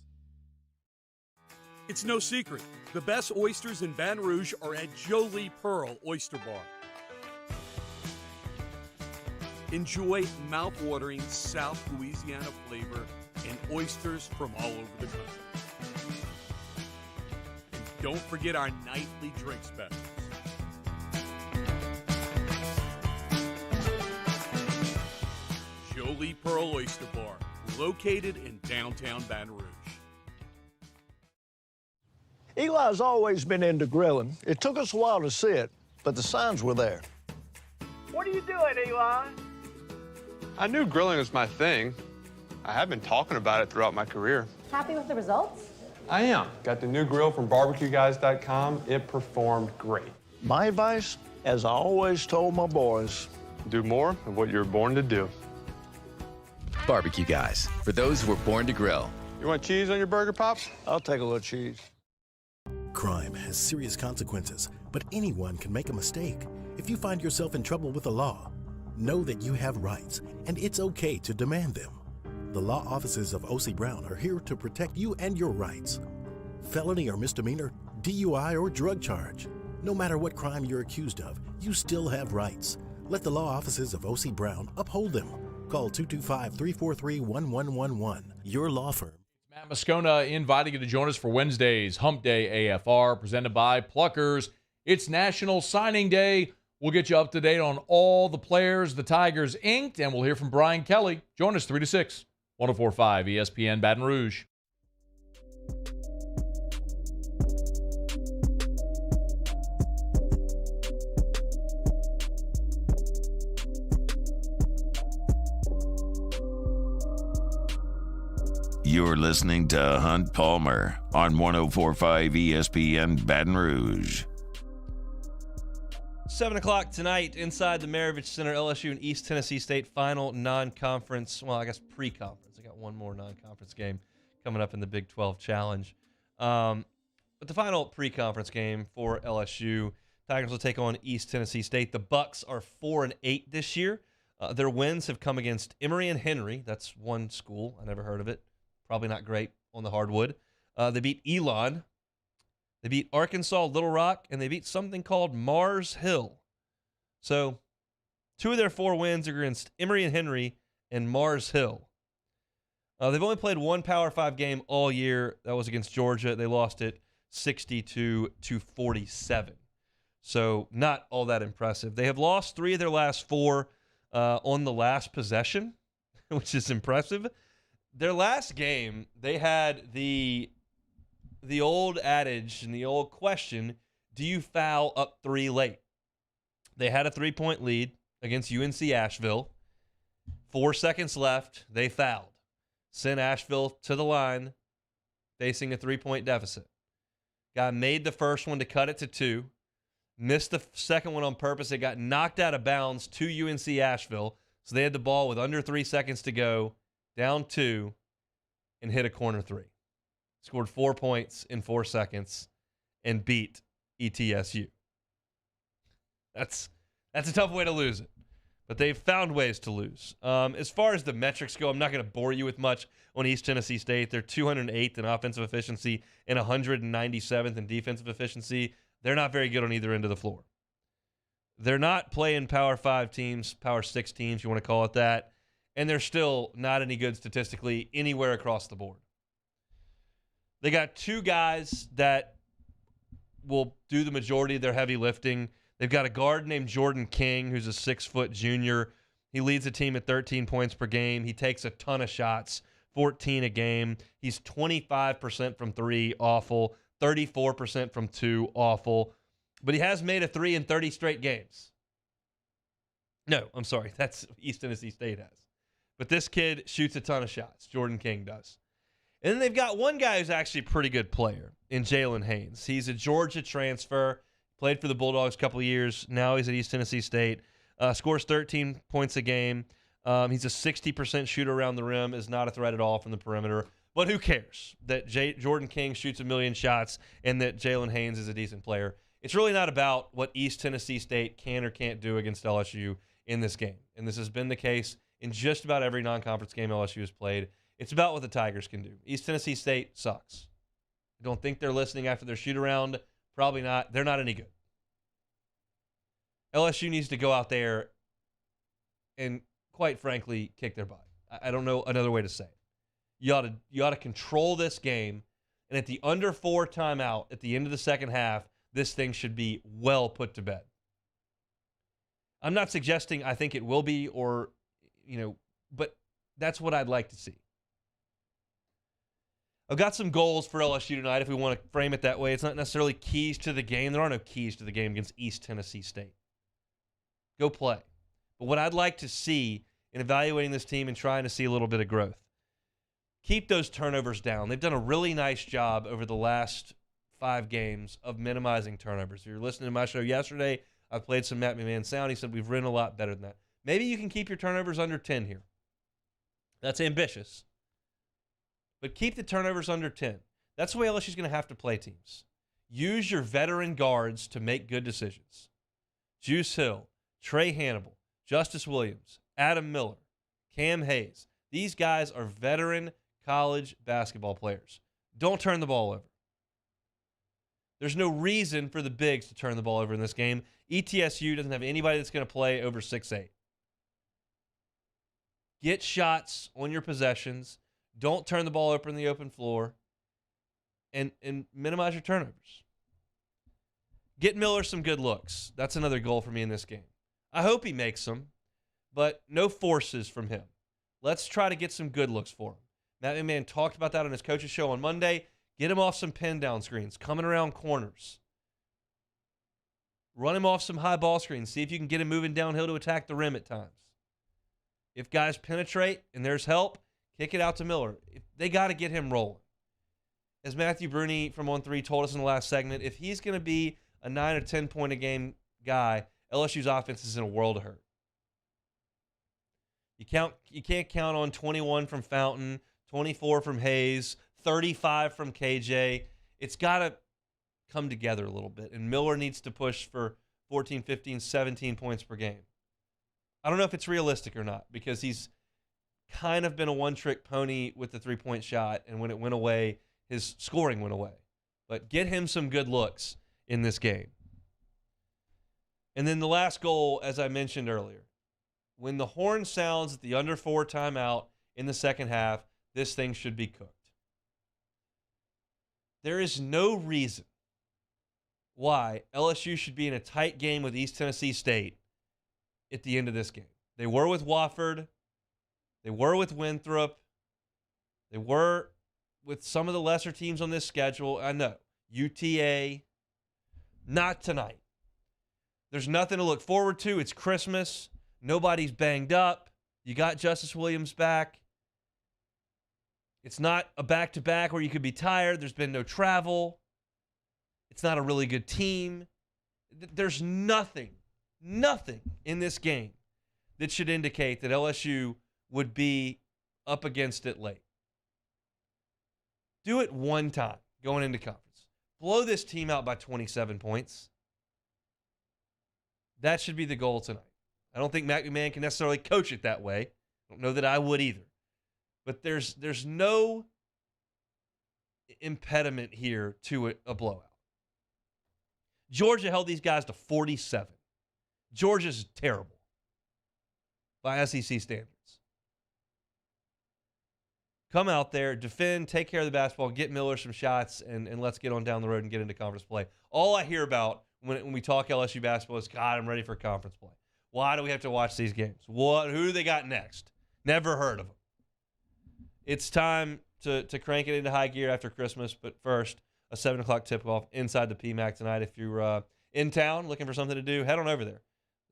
It's no secret. The best oysters in Baton Rouge are at Jolie Pearl Oyster Bar. Enjoy mouth-watering South Louisiana flavor and oysters from all over the country. And don't forget our nightly drink specials. Jolie Pearl Oyster Bar, located in downtown Baton Rouge. Eli's always been into grilling. It took us a while to see it, but the signs were there. What are you doing, Eli? I knew grilling was my thing. I have been talking about it throughout my career. Happy with the results? I am. Got the new grill from barbecueguys.com. It performed great. My advice, as I always told my boys, do more of what you're born to do. Barbecue Guys, for those who were born to grill. You want cheese on your burger, Pops? I'll take a little cheese. Crime has serious consequences, but anyone can make a mistake. If you find yourself in trouble with the law, know that you have rights, and it's okay to demand them. The law offices of O.C. Brown are here to protect you and your rights. Felony or misdemeanor, DUI or drug charge. No matter what crime you're accused of, you still have rights. Let the law offices of O.C. Brown uphold them. Call 225-343-1111. Your law firm. Matt Moscona inviting you to join us for Wednesday's Hump Day AFR, presented by Pluckers. It's National Signing Day. We'll get you up to date on all the players the Tigers inked, and we'll hear from Brian Kelly. Join us 3 to 6, 104.5 ESPN Baton Rouge. You're listening to Hunt Palmer on 104.5 ESPN Baton Rouge. 7 o'clock tonight inside the Maravich Center, LSU and East Tennessee State final non-conference, well, I guess pre-conference. I got one more non-conference game coming up in the Big 12 Challenge. But the final pre-conference game for LSU, Tigers will take on East Tennessee State. The Bucks are 4-8 this year. Their wins have come against Emory and Henry. That's one school. I never heard of it. Probably not great on the hardwood. They beat Elon. They beat Arkansas, Little Rock, and they beat something called Mars Hill. So 2 of their 4 wins are against Emory and Henry and Mars Hill. They've only played one Power 5 game all year. That was against Georgia. They lost it 62-47. So not all that impressive. They have lost 3 of their last 4 on the last possession, which is impressive. Their last game, they had the old adage and the old question, do you foul up 3 late? They had a 3-point lead against UNC Asheville. 4 seconds left. They fouled. Sent Asheville to the line, facing a 3-point deficit. Guy made the first one to cut it to 2. Missed the second one on purpose. It got knocked out of bounds to UNC Asheville. So they had the ball with under 3 seconds to go, down 2, and hit a corner 3. Scored 4 points in 4 seconds and beat ETSU. That's a tough way to lose it, but they've found ways to lose. As far as the metrics go, I'm not going to bore you with much on East Tennessee State. They're 208th in offensive efficiency and 197th in defensive efficiency. They're not very good on either end of the floor. They're not playing Power 5 teams, Power 6 teams, you want to call it that, and they're still not any good statistically anywhere across the board. They got two guys that will do the majority of their heavy lifting. They've got a guard named Jordan King, who's a 6-foot junior. He leads the team at 13 points per game. He takes a ton of shots, 14 a game. He's 25% from 3, awful. 34% from 2, awful. But he has made a 3 in 30 straight games. No, I'm sorry. That's East Tennessee State has. But this kid shoots a ton of shots. Jordan King does. And then they've got one guy who's actually a pretty good player in Jalen Haynes. He's a Georgia transfer, played for the Bulldogs a couple of years. Now he's at East Tennessee State. Scores 13 points a game. He's a 60% shooter around the rim, is not a threat at all from the perimeter. But who cares that Jordan King shoots a million shots and that Jalen Haynes is a decent player? It's really not about what East Tennessee State can or can't do against LSU in this game. And this has been the case in just about every non-conference game LSU has played. It's about what the Tigers can do. East Tennessee State sucks. I don't think they're listening after their shoot-around. Probably not. They're not any good. LSU needs to go out there and, quite frankly, kick their butt. I don't know another way to say it. You ought to control this game, and at the under 4 timeout at the end of the second half, this thing should be well put to bed. I'm not suggesting I think it will be but that's what I'd like to see. I've got some goals for LSU tonight if we want to frame it that way. It's not necessarily keys to the game. There are no keys to the game against East Tennessee State. Go play. But what I'd like to see in evaluating this team and trying to see a little bit of growth, keep those turnovers down. They've done a really nice job over the last 5 games of minimizing turnovers. If you're listening to my show yesterday, I played some Matt McMahon sound. He said we've ridden a lot better than that. Maybe you can keep your turnovers under 10 here. That's ambitious. But keep the turnovers under 10. That's the way LSU's going to have to play teams. Use your veteran guards to make good decisions. Juice Hill, Trey Hannibal, Justice Williams, Adam Miller, Cam Hayes. These guys are veteran college basketball players. Don't turn the ball over. There's no reason for the bigs to turn the ball over in this game. ETSU doesn't have anybody that's going to play over 6'8". Get shots on your possessions. Don't turn the ball over in the open floor. And minimize your turnovers. Get Miller some good looks. That's another goal for me in this game. I hope he makes them, but no forces from him. Let's try to get some good looks for him. Matt McMahon talked about that on his coach's show on Monday. Get him off some pin down screens, coming around corners. Run him off some high ball screens. See if you can get him moving downhill to attack the rim at times. If guys penetrate and there's help, kick it out to Miller. They got to get him rolling. As Matthew Bruni from On 3 told us in the last segment, if he's going to be a 9 or 10 point a game guy, LSU's offense is in a world of hurt. You can't count on 21 from Fountain, 24 from Hayes, 35 from KJ. It's got to come together a little bit, and Miller needs to push for 14, 15, 17 points per game. I don't know if it's realistic or not because he's kind of been a one-trick pony with the three-point shot, and when it went away, his scoring went away. But get him some good looks in this game. And then the last goal, as I mentioned earlier, when the horn sounds at the under 4 timeout in the second half, this thing should be cooked. There is no reason why LSU should be in a tight game with East Tennessee State at the end of this game. They were with Wofford. They were with Winthrop. They were with some of the lesser teams on this schedule. I know. UTA. Not tonight. There's nothing to look forward to. It's Christmas. Nobody's banged up. You got Justice Williams back. It's not a back-to-back where you could be tired. There's been no travel. It's not a really good team. There's nothing in this game that should indicate that LSU would be up against it late. Do it one time going into conference. Blow this team out by 27 points. That should be the goal tonight. I don't think Matt McMahon can necessarily coach it that way. I don't know that I would either. But there's no impediment here to a blowout. Georgia held these guys to 47. Georgia's terrible. by SEC standards. come out there, defend, take care of the basketball, get Miller some shots, and let's get on down the road and get into conference play. All I hear about when we talk LSU basketball is, God, I'm ready for conference play. Why do we have to watch these games? Who do they got next? Never heard of them. It's time to crank it into high gear after Christmas, but first, a 7 o'clock tip-off inside the PMAC tonight. If you're in town looking for something to do, head on over there.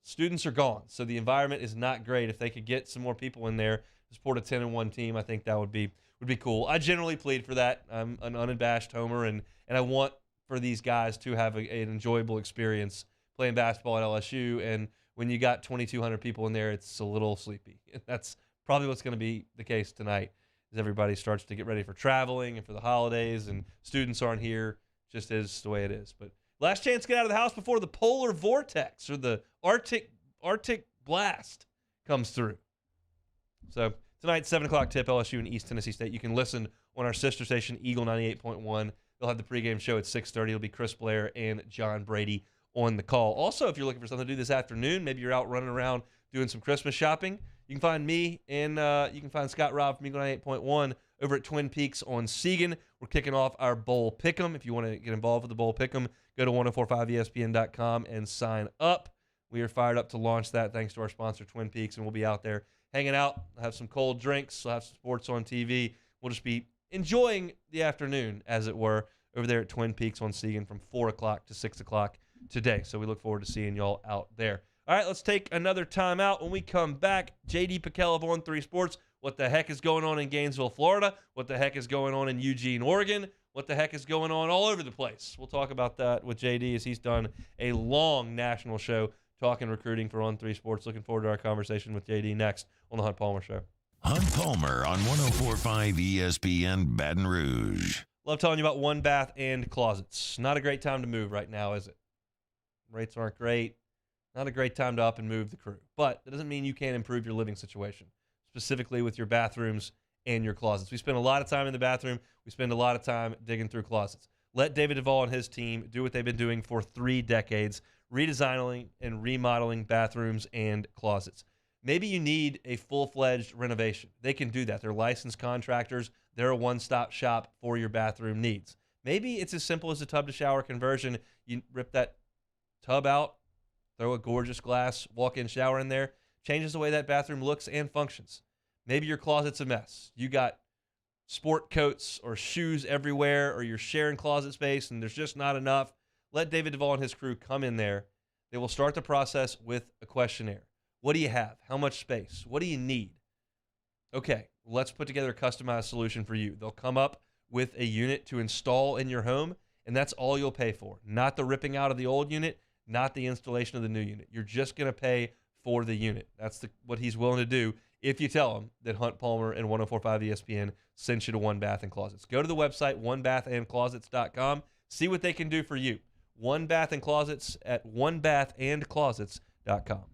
Students are gone, so the environment is not great. If they could get some more people in there to support a 10-1 team, I think that would be cool. I generally plead for that. I'm an unabashed homer, and I want for these guys to have an enjoyable experience playing basketball at LSU. And when you got 2,200 people in there, it's a little sleepy. That's probably what's going to be the case tonight, as everybody starts to get ready for traveling and for the holidays, and students aren't here. Just is the way it is. But last chance to get out of the house before the polar vortex or the Arctic blast comes through. So tonight, 7 o'clock tip, LSU and East Tennessee State. You can listen on our sister station, Eagle 98.1. They'll have the pregame show at 6:30. It'll be Chris Blair and John Brady on the call. Also, if you're looking for something to do this afternoon, maybe you're out running around doing some Christmas shopping, you can find me and you can find Scott Robb from Eagle 98.1 over at Twin Peaks on Seagan. We're kicking off our Bowl Pick'em. If you want to get involved with the Bowl Pick'em, go to 1045ESPN.com and sign up. We are fired up to launch that thanks to our sponsor, Twin Peaks, and we'll be out there hanging out. We'll have some cold drinks. We'll have some sports on TV. We'll just be enjoying the afternoon, as it were, over there at Twin Peaks on Seagan from 4 o'clock to 6 o'clock today. So we look forward to seeing y'all out there. All right, let's take another time out. When we come back, JD PicKell of On3 Sports. What the heck is going on in Gainesville, Florida? What the heck is going on in Eugene, Oregon? What the heck is going on all over the place? We'll talk about that with JD, as he's done a long national show talking recruiting for On3 Sports. Looking forward to our conversation with JD next on the Hunt Palmer Show. Hunt Palmer on 104.5 ESPN Baton Rouge. Love telling you about One Bath and Closets. Not a great time to move right now, is it? Rates aren't great. Not a great time to up and move the crew. But that doesn't mean you can't improve your living situation, specifically with your bathrooms and your closets. We spend a lot of time in the bathroom. We spend a lot of time digging through closets. Let David Duvall and his team do what they've been doing for 3 decades, redesigning and remodeling bathrooms and closets. Maybe you need a full-fledged renovation. They can do that. They're licensed contractors. They're a one-stop shop for your bathroom needs. Maybe it's as simple as a tub-to-shower conversion. You rip that tub out, throw a gorgeous glass walk-in shower in there, changes the way that bathroom looks and functions. Maybe your closet's a mess. You got sport coats or shoes everywhere, or you're sharing closet space and there's just not enough. Let David Duvall and his crew come in there. They will start the process with a questionnaire. What do you have? How much space? What do you need? Okay, let's put together a customized solution for you. They'll come up with a unit to install in your home, and that's all you'll pay for. Not the ripping out of the old unit, not the installation of the new unit. You're just going to pay for the unit. That's what he's willing to do if you tell him that Hunt Palmer and 104.5 ESPN sent you to One Bath and Closets. Go to the website, onebathandclosets.com. See what they can do for you. One Bath and Closets at onebathandclosets.com.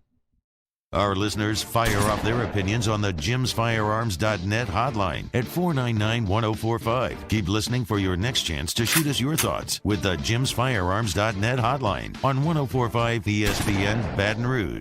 Our listeners fire off their opinions on the jimsfirearms.net hotline at 499-1045. Keep listening for your next chance to shoot us your thoughts with the jimsfirearms.net hotline on 104.5 ESPN Baton Rouge.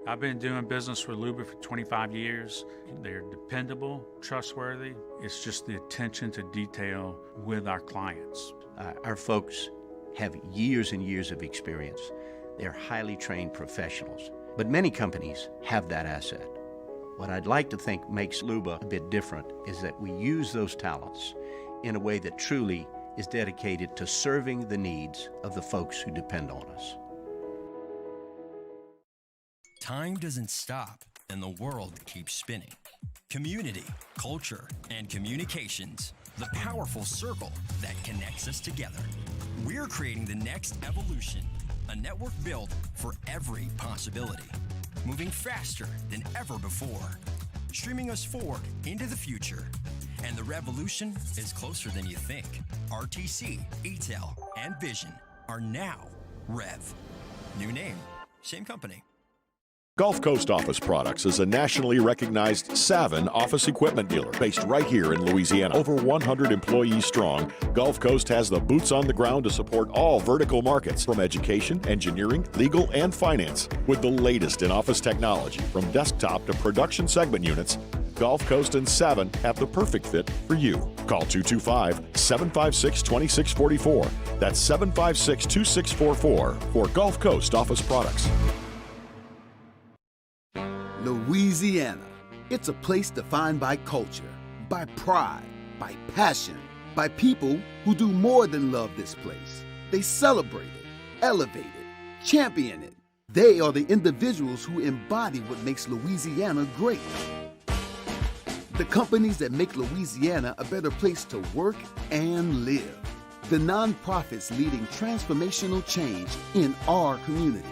I've been doing business with Luba for 25 years. They're dependable, trustworthy. It's just the attention to detail with our clients. Our folks have years and years of experience. They're highly trained professionals, but many companies have that asset. What I'd like to think makes Luba a bit different is that we use those talents in a way that truly is dedicated to serving the needs of the folks who depend on us. Time doesn't stop, and the world keeps spinning. Community, culture, and communications, the powerful circle that connects us together. We're creating the next evolution, a network built for every possibility, moving faster than ever before, streaming us forward into the future. And the revolution is closer than you think. RTC, ETEL, and Vision are now Rev. New name, same company. Gulf Coast Office Products is a nationally recognized Savin office equipment dealer based right here in Louisiana. Over 100 employees strong, Gulf Coast has the boots on the ground to support all vertical markets from education, engineering, legal, and finance. With the latest in office technology from desktop to production segment units, Gulf Coast and Savin have the perfect fit for you. Call 225-756-2644. That's 756-2644 for Gulf Coast Office Products. Louisiana. It's a place defined by culture, by pride, by passion, by people who do more than love this place. They celebrate it, elevate it, champion it. They are the individuals who embody what makes Louisiana great. The companies that make Louisiana a better place to work and live. The nonprofits leading transformational change in our communities.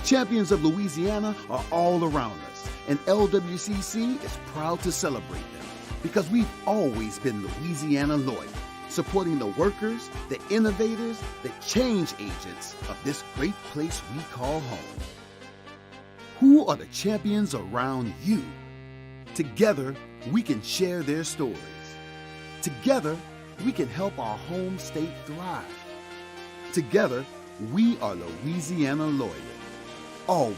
Champions of Louisiana are all around us, and LWCC is proud to celebrate them because we've always been Louisiana loyal, supporting the workers, the innovators, the change agents of this great place we call home. Who are the champions around you? Together, we can share their stories. Together, we can help our home state thrive. Together, we are Louisiana loyal. Always.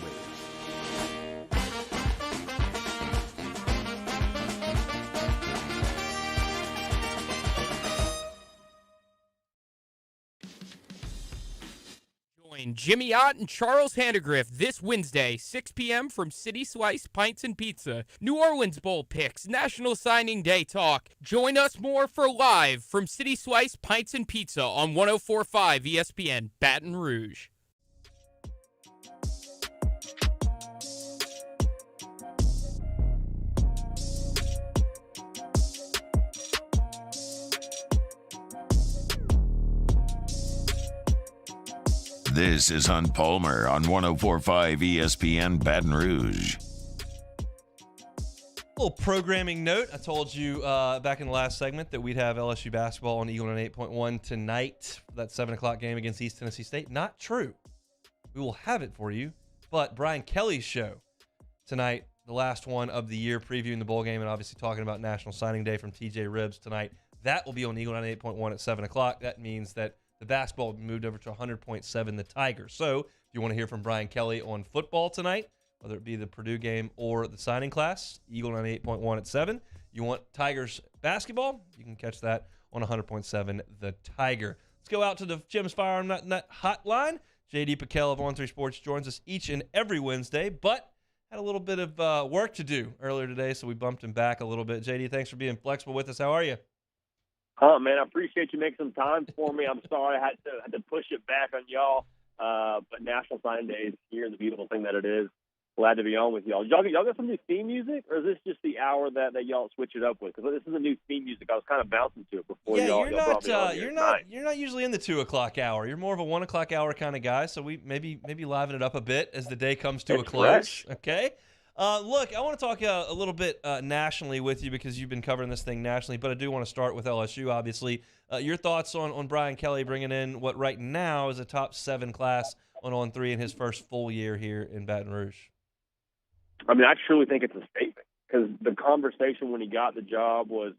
Join Jimmy Ott and Charles Handegriff this Wednesday, 6 p.m. from City Slice Pints and Pizza. New Orleans Bowl picks, National Signing Day talk. Join us more for Live from City Slice Pints and Pizza on 104.5 ESPN Baton Rouge. This is Hunt Palmer on 104.5 ESPN Baton Rouge. Little programming note. I told you back in the last segment that we'd have LSU basketball on Eagle 98.1 tonight for that 7 o'clock game against East Tennessee State. Not true. We will have it for you, but Brian Kelly's show tonight, the last one of the year, previewing the bowl game and obviously talking about National Signing Day from TJ Ribbs tonight. That will be on Eagle 98.1 at 7 o'clock. That means that the basketball moved over to 100.7 the Tigers. So if you want to hear from Brian Kelly on football tonight, whether it be the Purdue game or the signing class, Eagle 98.1 at 7. You want Tigers basketball, you can catch that on 100.7 the Tiger. Let's go out to the Jim's Firearm Nut hotline. JD PicKell of On 3 Sports joins us each and every Wednesday, but had a little bit of work to do earlier today, so we bumped him back a little bit. JD, thanks for being flexible with us. How are you? Man, I appreciate you making some time for me. I'm sorry I had to push it back on y'all, but National Signing Day is here, the beautiful thing that it is. Glad to be on with y'all. Y'all got some new theme music, or is this just the hour that y'all switch it up with? Because this is a new theme music. I was kind of bouncing to it before y'all brought me on here tonight. You're not usually in the 2 o'clock hour. You're more of a 1 o'clock hour kind of guy. So we maybe liven it up a bit as the day comes to a close. Fresh. Okay. Look, I want to talk a little bit nationally with you because you've been covering this thing nationally, but I do want to start with LSU, obviously. Your thoughts on Brian Kelly bringing in what right now is a top 7 class on 3 in his first full year here in Baton Rouge? I mean, I truly think it's a statement because the conversation when he got the job was,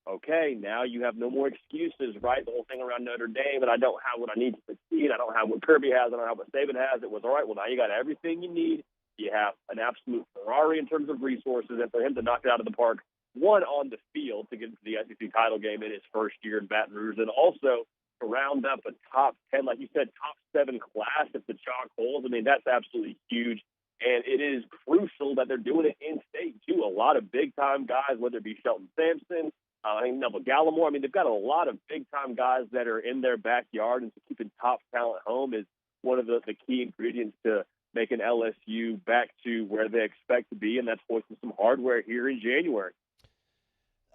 okay, now you have no more excuses, right? The whole thing around Notre Dame, and I don't have what I need to succeed. I don't have what Kirby has. I don't have what Saban has. It was, all right, well, now you got everything you need. You have an absolute Ferrari in terms of resources, and for him to knock it out of the park, one, on the field to get into the SEC title game in his first year in Baton Rouge, and also to round up a top 10, like you said, top 7 class if the chalk holds. I mean, that's absolutely huge, and it is crucial that they're doing it in state, too. A lot of big-time guys, whether it be Shelton Sampson, I think Neville Gallimore. I mean, they've got a lot of big-time guys that are in their backyard, and so keeping top talent home is one of the key ingredients to making LSU back to where they expect to be, and that's hoisting some hardware here in January.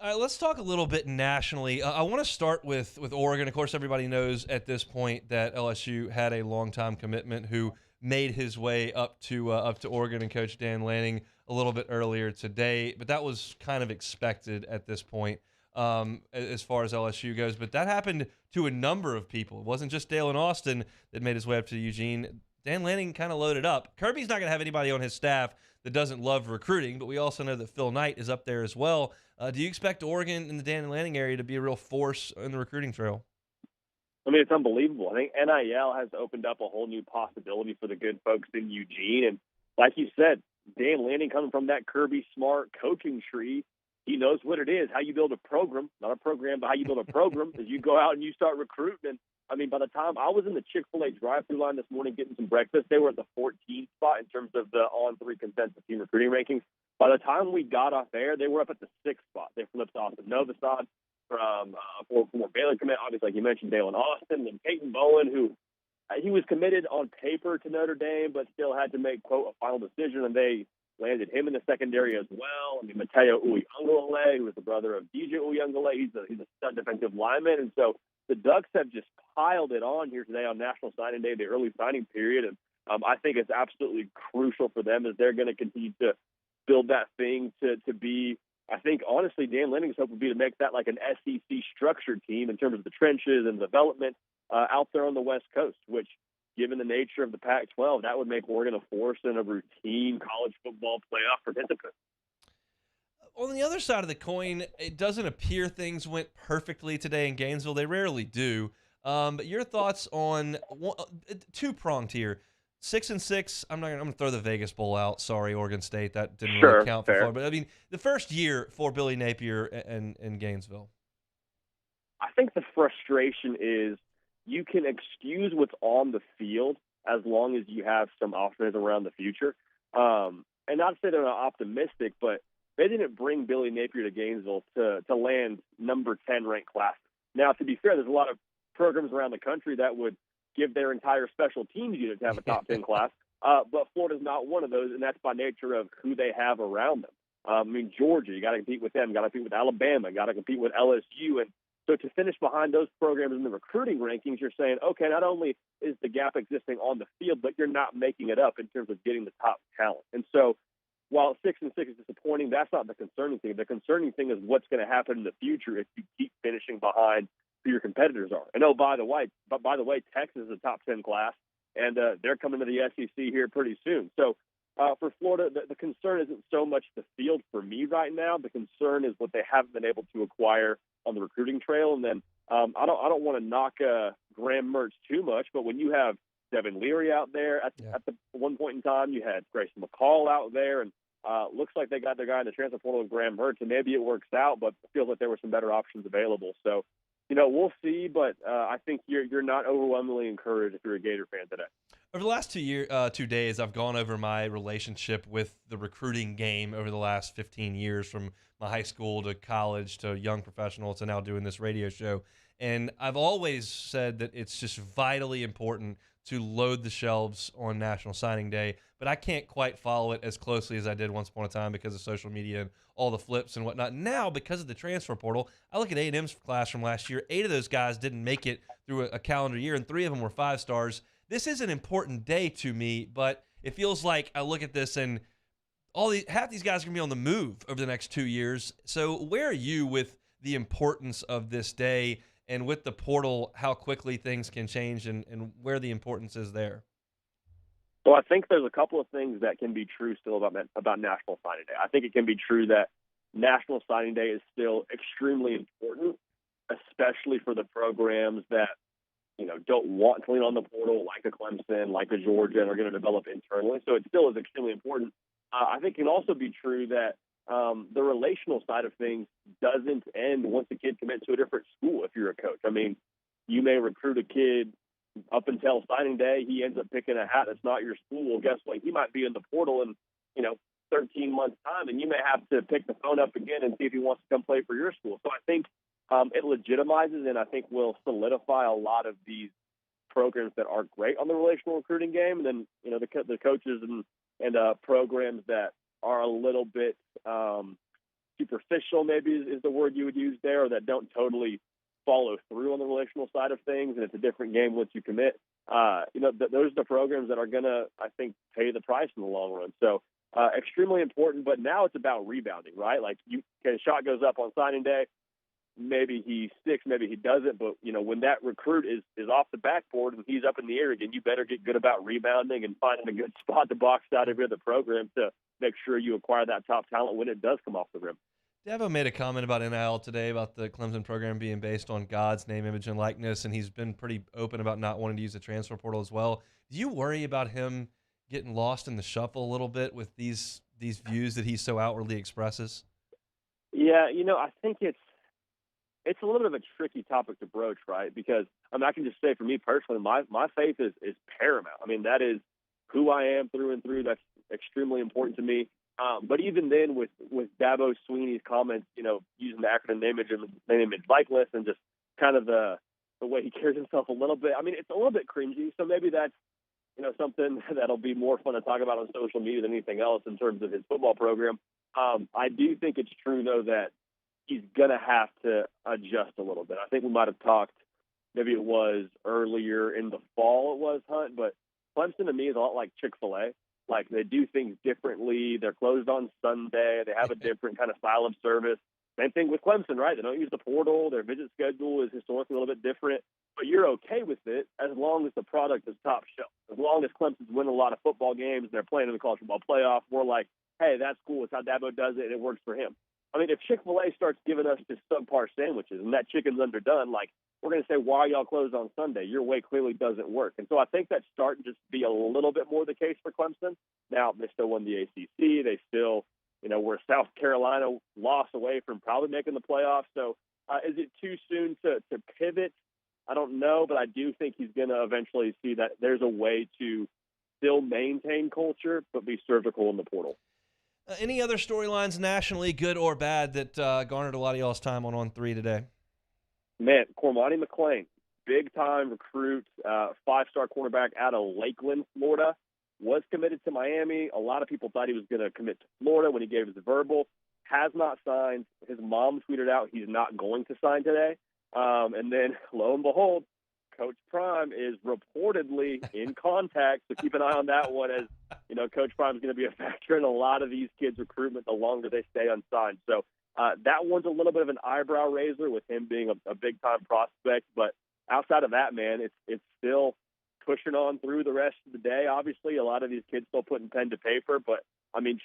All right, let's talk a little bit nationally. I want to start with Oregon. Of course, everybody knows at this point that LSU had a long-time commitment who made his way up to Oregon, and Coach Dan Lanning a little bit earlier today. But that was kind of expected at this point as far as LSU goes. But that happened to a number of people. It wasn't just Dale and Austin that made his way up to Eugene. Dan Lanning kind of loaded up. Kirby's not going to have anybody on his staff that doesn't love recruiting, but we also know that Phil Knight is up there as well. Do you expect Oregon in the Dan Lanning area to be a real force in the recruiting trail? I mean, it's unbelievable. I think NIL has opened up a whole new possibility for the good folks in Eugene. And like you said, Dan Lanning coming from that Kirby Smart coaching tree, he knows what it is, how you build a program, not a program, but how you build a program as you go out and you start recruiting. And I mean, by the time I was in the Chick-fil-A drive-thru line this morning getting some breakfast, they were at the 14th spot in terms of the on-3 consensus team recruiting rankings. By the time we got off air, they were up at the 6th spot. They flipped off the Novosad from former Baylor commit, obviously, like you mentioned, Dalen Austin, and Peyton Bowen, who he was committed on paper to Notre Dame, but still had to make, quote, a final decision, and they landed him in the secondary as well. I mean, Mateo Uyunglele, who is the brother of DJ Uyunglele, he's a stud defensive lineman, and so the Ducks have just piled it on here today on National Signing Day, the early signing period, and I think it's absolutely crucial for them as they're going to continue to build that thing to be. I think, honestly, Dan Lanning's hope would be to make that like an SEC structured team in terms of the trenches and development out there on the West Coast, which, given the nature of the Pac-12, that would make Oregon a force and a routine college football playoff participant. On the other side of the coin, it doesn't appear things went perfectly today in Gainesville. They rarely do. But your thoughts on two-pronged here. 6-6. I'm going to throw the Vegas Bowl out. Sorry, Oregon State. That didn't really count for far. But I mean, the first year for Billy Napier and Gainesville. I think the frustration is you can excuse what's on the field as long as you have some optimism around the future. And not to say they're not optimistic, but they didn't bring Billy Napier to Gainesville to land number 10 ranked class. Now, to be fair, there's a lot of programs around the country that would give their entire special teams unit to have a top 10 class. But Florida's not one of those, and that's by nature of who they have around them. I mean, Georgia, you got to compete with them. Got to compete with Alabama. Got to compete with LSU. And so to finish behind those programs in the recruiting rankings, you're saying, okay, not only is the gap existing on the field, but you're not making it up in terms of getting the top talent. And so while 6-6 is disappointing, that's not the concerning thing. The concerning thing is what's going to happen in the future if you keep finishing behind who your competitors are. And by the way, Texas is a top 10 class, and they're coming to the SEC here pretty soon. So for Florida, the concern isn't so much the field for me right now. The concern is what they haven't been able to acquire on the recruiting trail. And then I don't want to knock Graham Mertz too much, but when you have Devin Leary out there at the one point in time, you had Grayson McCall out there, and looks like they got their guy in the transfer portal with Graham Mertz, and maybe it works out, but it feels like there were some better options available. So, we'll see, but I think you're not overwhelmingly encouraged if you're a Gator fan today. Over the last 2 days, I've gone over my relationship with the recruiting game over the last 15 years, from my high school to college to young professional to now doing this radio show. And I've always said that it's just vitally important to load the shelves on National Signing Day, but I can't quite follow it as closely as I did once upon a time because of social media and all the flips and whatnot. Now, because of the transfer portal, I look at A&M's class from last year. 8 of those guys didn't make it through a calendar year, and 3 of them were 5 stars. This is an important day to me, but it feels like I look at this and half these guys are going to be on the move over the next 2 years. So where are you with the importance of this day, and with the portal, how quickly things can change and where the importance is there? Well, I think there's a couple of things that can be true still about National Signing Day. I think it can be true that National Signing Day is still extremely important, especially for the programs that, don't want to lean on the portal, like a Clemson, like a Georgia, and are going to develop internally. So it still is extremely important. I think it can also be true that the relational side of things doesn't end once a kid commits to a different school if you're a coach. I mean, you may recruit a kid up until signing day. He ends up picking a hat that's not your school. Well, guess what? He might be in the portal in, 13 months' time, and you may have to pick the phone up again and see if he wants to come play for your school. So I think it legitimizes and I think will solidify a lot of these programs that are great on the relational recruiting game. And then, the coaches and programs that are a little bit superficial, maybe is the word you would use there, or that don't totally follow through on the relational side of things, and it's a different game once you commit. Those are the programs that are going to, I think, pay the price in the long run. So extremely important, but now it's about rebounding, right? Like, a shot goes up on signing day. maybe he sticks, maybe he doesn't. But, when that recruit is off the backboard and he's up in the air again, you better get good about rebounding and finding a good spot to box out every other program to make sure you acquire that top talent when it does come off the rim. Dabo made a comment about NIL today about the Clemson program being based on God's name, image, and likeness, and he's been pretty open about not wanting to use the transfer portal as well. Do you worry about him getting lost in the shuffle a little bit with these views that he so outwardly expresses? Yeah, I think it's a little bit of a tricky topic to broach, right? Because I can just say for me personally, my faith is paramount. That is who I am through and through. That's extremely important to me. But even then, with Dabo Swinney's comments, using the acronym name, image, likeness, and just kind of the way he carries himself a little bit. It's a little bit cringy. So maybe that's something that'll be more fun to talk about on social media than anything else in terms of his football program. I do think it's true though that he's gonna have to adjust a little bit. I think we might have talked. Maybe it was earlier in the fall. It was Hunt, but Clemson to me is a lot like Chick-fil-A. Like, they do things differently. They're closed on Sunday. They have a different kind of style of service. Same thing with Clemson, right? They don't use the portal. Their visit schedule is historically a little bit different. But you're okay with it as long as the product is top shelf. As long as Clemson's winning a lot of football games and they're playing in the college football playoff, we're like, hey, that's cool. It's how Dabo does it, and it works for him. If Chick-fil-A starts giving us just subpar sandwiches and that chicken's underdone, like, we're going to say, why are y'all closed on Sunday? Your way clearly doesn't work. And so I think that's starting to be a little bit more the case for Clemson. Now, they still won the ACC. They still, we're a South Carolina loss away from probably making the playoffs. So is it too soon to pivot? I don't know, but I do think he's going to eventually see that there's a way to still maintain culture but be surgical in the portal. Any other storylines nationally, good or bad, that garnered a lot of y'all's time on 3 today? Man, Cormani McClain, big-time recruit, 5-star cornerback out of Lakeland, Florida, was committed to Miami. A lot of people thought he was going to commit to Florida when he gave his verbal. Has not signed. His mom tweeted out he's not going to sign today. And then, lo and behold, Coach Prime is reportedly in contact, so keep an eye on that one as, Coach Prime is going to be a factor in a lot of these kids' recruitment the longer they stay unsigned. So that one's a little bit of an eyebrow raiser with him being a big-time prospect. But outside of that, man, it's still pushing on through the rest of the day. Obviously, a lot of these kids still putting pen to paper, but,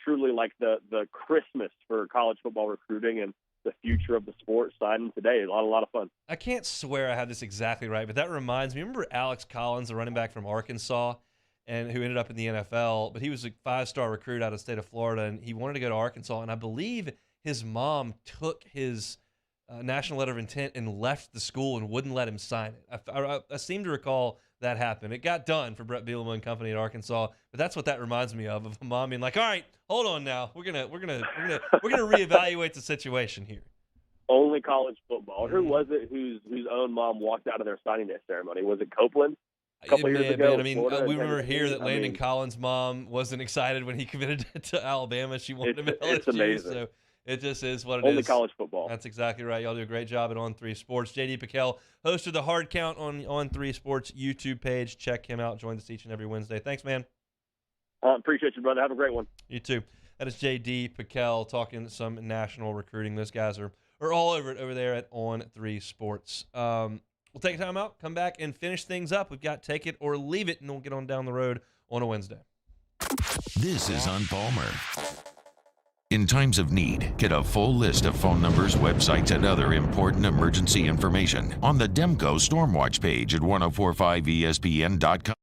truly like the Christmas for college football recruiting and the future of the sport signing today. A lot of fun. I can't swear I have this exactly right, but that reminds me. Remember Alex Collins, the running back from Arkansas, and who ended up in the NFL? But he was a 5-star recruit out of the state of Florida, and he wanted to go to Arkansas. And I believe his mom took his national letter of intent and left the school and wouldn't let him sign it. I seem to recall that happened. It got done for Brett Bielema and company at Arkansas, but that's what that reminds me of a mom being like, "All right, hold on now. We're gonna reevaluate the situation here." Only college football. Who was it whose own mom walked out of their signing day ceremony? Was it Copeland? A couple years ago. We remember here that Landon Collins' mom wasn't excited when he committed to Alabama. She wanted him at LSU. It's amazing. So it just is what it is. Only college football. That's exactly right. Y'all do a great job at On3 Sports. JD PicKell, host of the Hard Count on On3 Sports YouTube page. Check him out. Join us each and every Wednesday. Thanks, man. Appreciate you, brother. Have a great one. You too. That is JD PicKell talking some national recruiting. Those guys are all over it over there at On3 Sports. We'll take a time out, come back, and finish things up. We've got Take It or Leave It, and we'll get on down the road on a Wednesday. This is On Palmer. In times of need, get a full list of phone numbers, websites, and other important emergency information on the Demco Stormwatch page at 1045ESPN.com.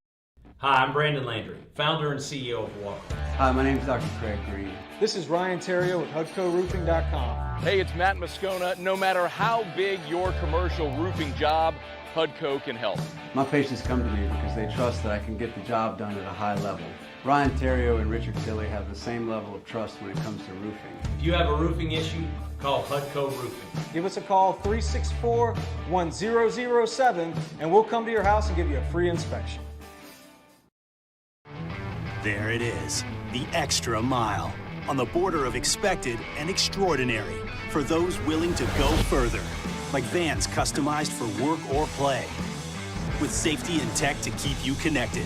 Hi, I'm Brandon Landry, founder and CEO of Walk. Hi, my name is Dr. Craig Green. This is Ryan Terrio with HUDCORoofing.com. Hey, it's Matt Moscona. No matter how big your commercial roofing job, HUDCO can help. My patients come to me because they trust that I can get the job done at a high level. Ryan Terrio and Richard Tilley have the same level of trust when it comes to roofing. If you have a roofing issue, call HUDCO Roofing. Give us a call, 364-1007, and we'll come to your house and give you a free inspection. There it is, the extra mile, on the border of expected and extraordinary, for those willing to go further, like vans customized for work or play, with safety and tech to keep you connected,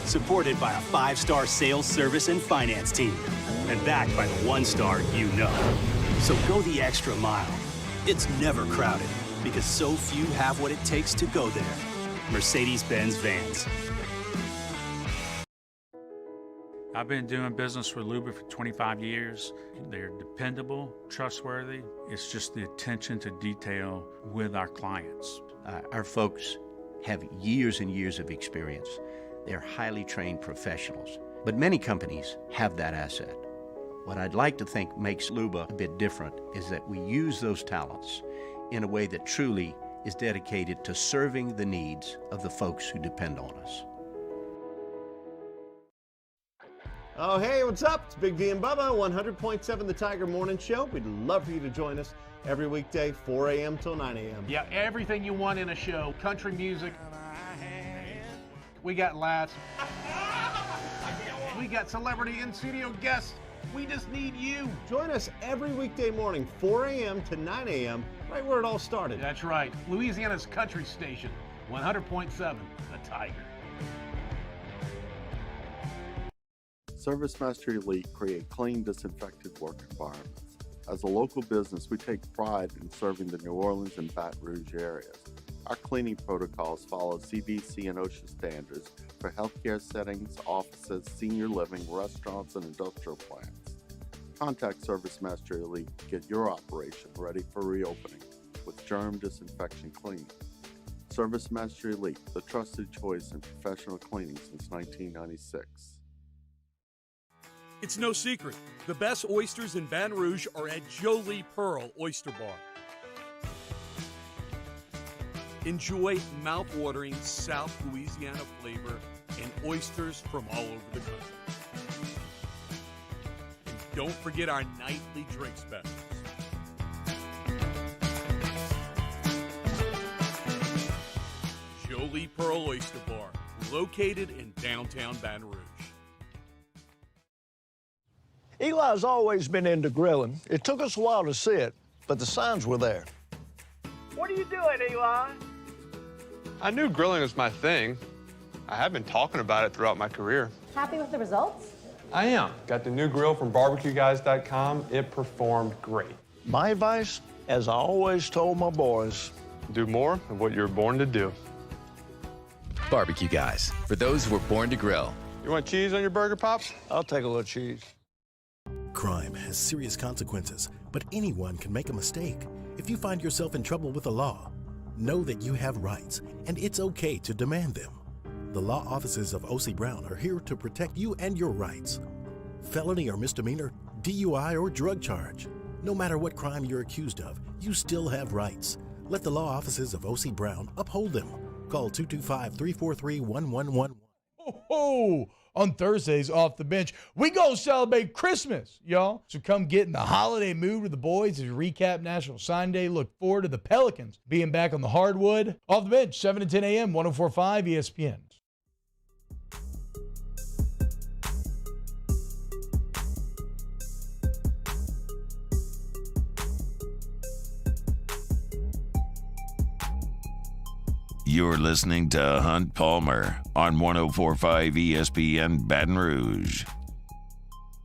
supported by a 5-star sales, service, and finance team, and backed by the 1-star you know. So go the extra mile. It's never crowded because so few have what it takes to go there. Mercedes-Benz Vans. I've been doing business with Luba for 25 years. They're dependable, trustworthy. It's just the attention to detail with our clients. Our folks have years and years of experience. They're highly trained professionals, but many companies have that asset. What I'd like to think makes Luba a bit different is that we use those talents in a way that truly is dedicated to serving the needs of the folks who depend on us. Oh, hey, what's up? It's Big V and Bubba, 100.7 The Tiger Morning Show. We'd love for you to join us every weekday, 4 a.m. till 9 a.m. Yeah, everything you want in a show. Country music. We got laughs. We got celebrity in-studio guests. We just need you. Join us every weekday morning, 4 a.m. to 9 a.m., right where it all started. That's right. Louisiana's country station, 100.7 The Tiger. Service Mastery Elite create clean, disinfected work environments. As a local business, we take pride in serving the New Orleans and Baton Rouge areas. Our cleaning protocols follow CDC and OSHA standards for healthcare settings, offices, senior living, restaurants, and industrial plants. Contact Service Mastery Elite to get your operation ready for reopening with germ disinfection cleaning. Service Mastery Elite, the trusted choice in professional cleaning since 1996. It's no secret. The best oysters in Baton Rouge are at Jolie Pearl Oyster Bar. Enjoy mouth-watering South Louisiana flavor and oysters from all over the country. And don't forget our nightly drink specials. Jolie Pearl Oyster Bar, located in downtown Baton Rouge. Eli's always been into grilling. It took us a while to see it, but the signs were there. What are you doing, Eli? I knew grilling was my thing. I have been talking about it throughout my career. Happy with the results? I am. Got the new grill from barbecueguys.com. It performed great. My advice, as I always told my boys, do more of what you're born to do. Barbecue Guys, for those who were born to grill. You want cheese on your burger, Pops? I'll take a little cheese. Crime has serious consequences, but anyone can make a mistake. If you find yourself in trouble with the law, know that you have rights, and it's okay to demand them. The law offices of O.C. Brown are here to protect you and your rights. Felony or misdemeanor, DUI or drug charge. No matter what crime you're accused of, you still have rights. Let the law offices of O.C. Brown uphold them. Call 225-343-1111. Oh, on Thursdays off the bench, we gonna celebrate Christmas, y'all. So come get in the holiday mood with the boys as we recap National Sign Day. Look forward to the Pelicans being back on the hardwood. Off the bench, 7 to 10 a.m., 104.5 ESPN. You're listening to Hunt Palmer on 104.5 ESPN Baton Rouge.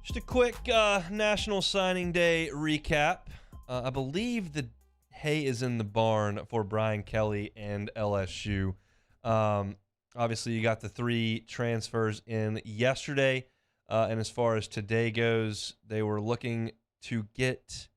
Just a quick National Signing Day recap. I believe the hay is in the barn for Brian Kelly and LSU. Obviously, you got the 3 transfers in yesterday. And as far as today goes, they were looking to get,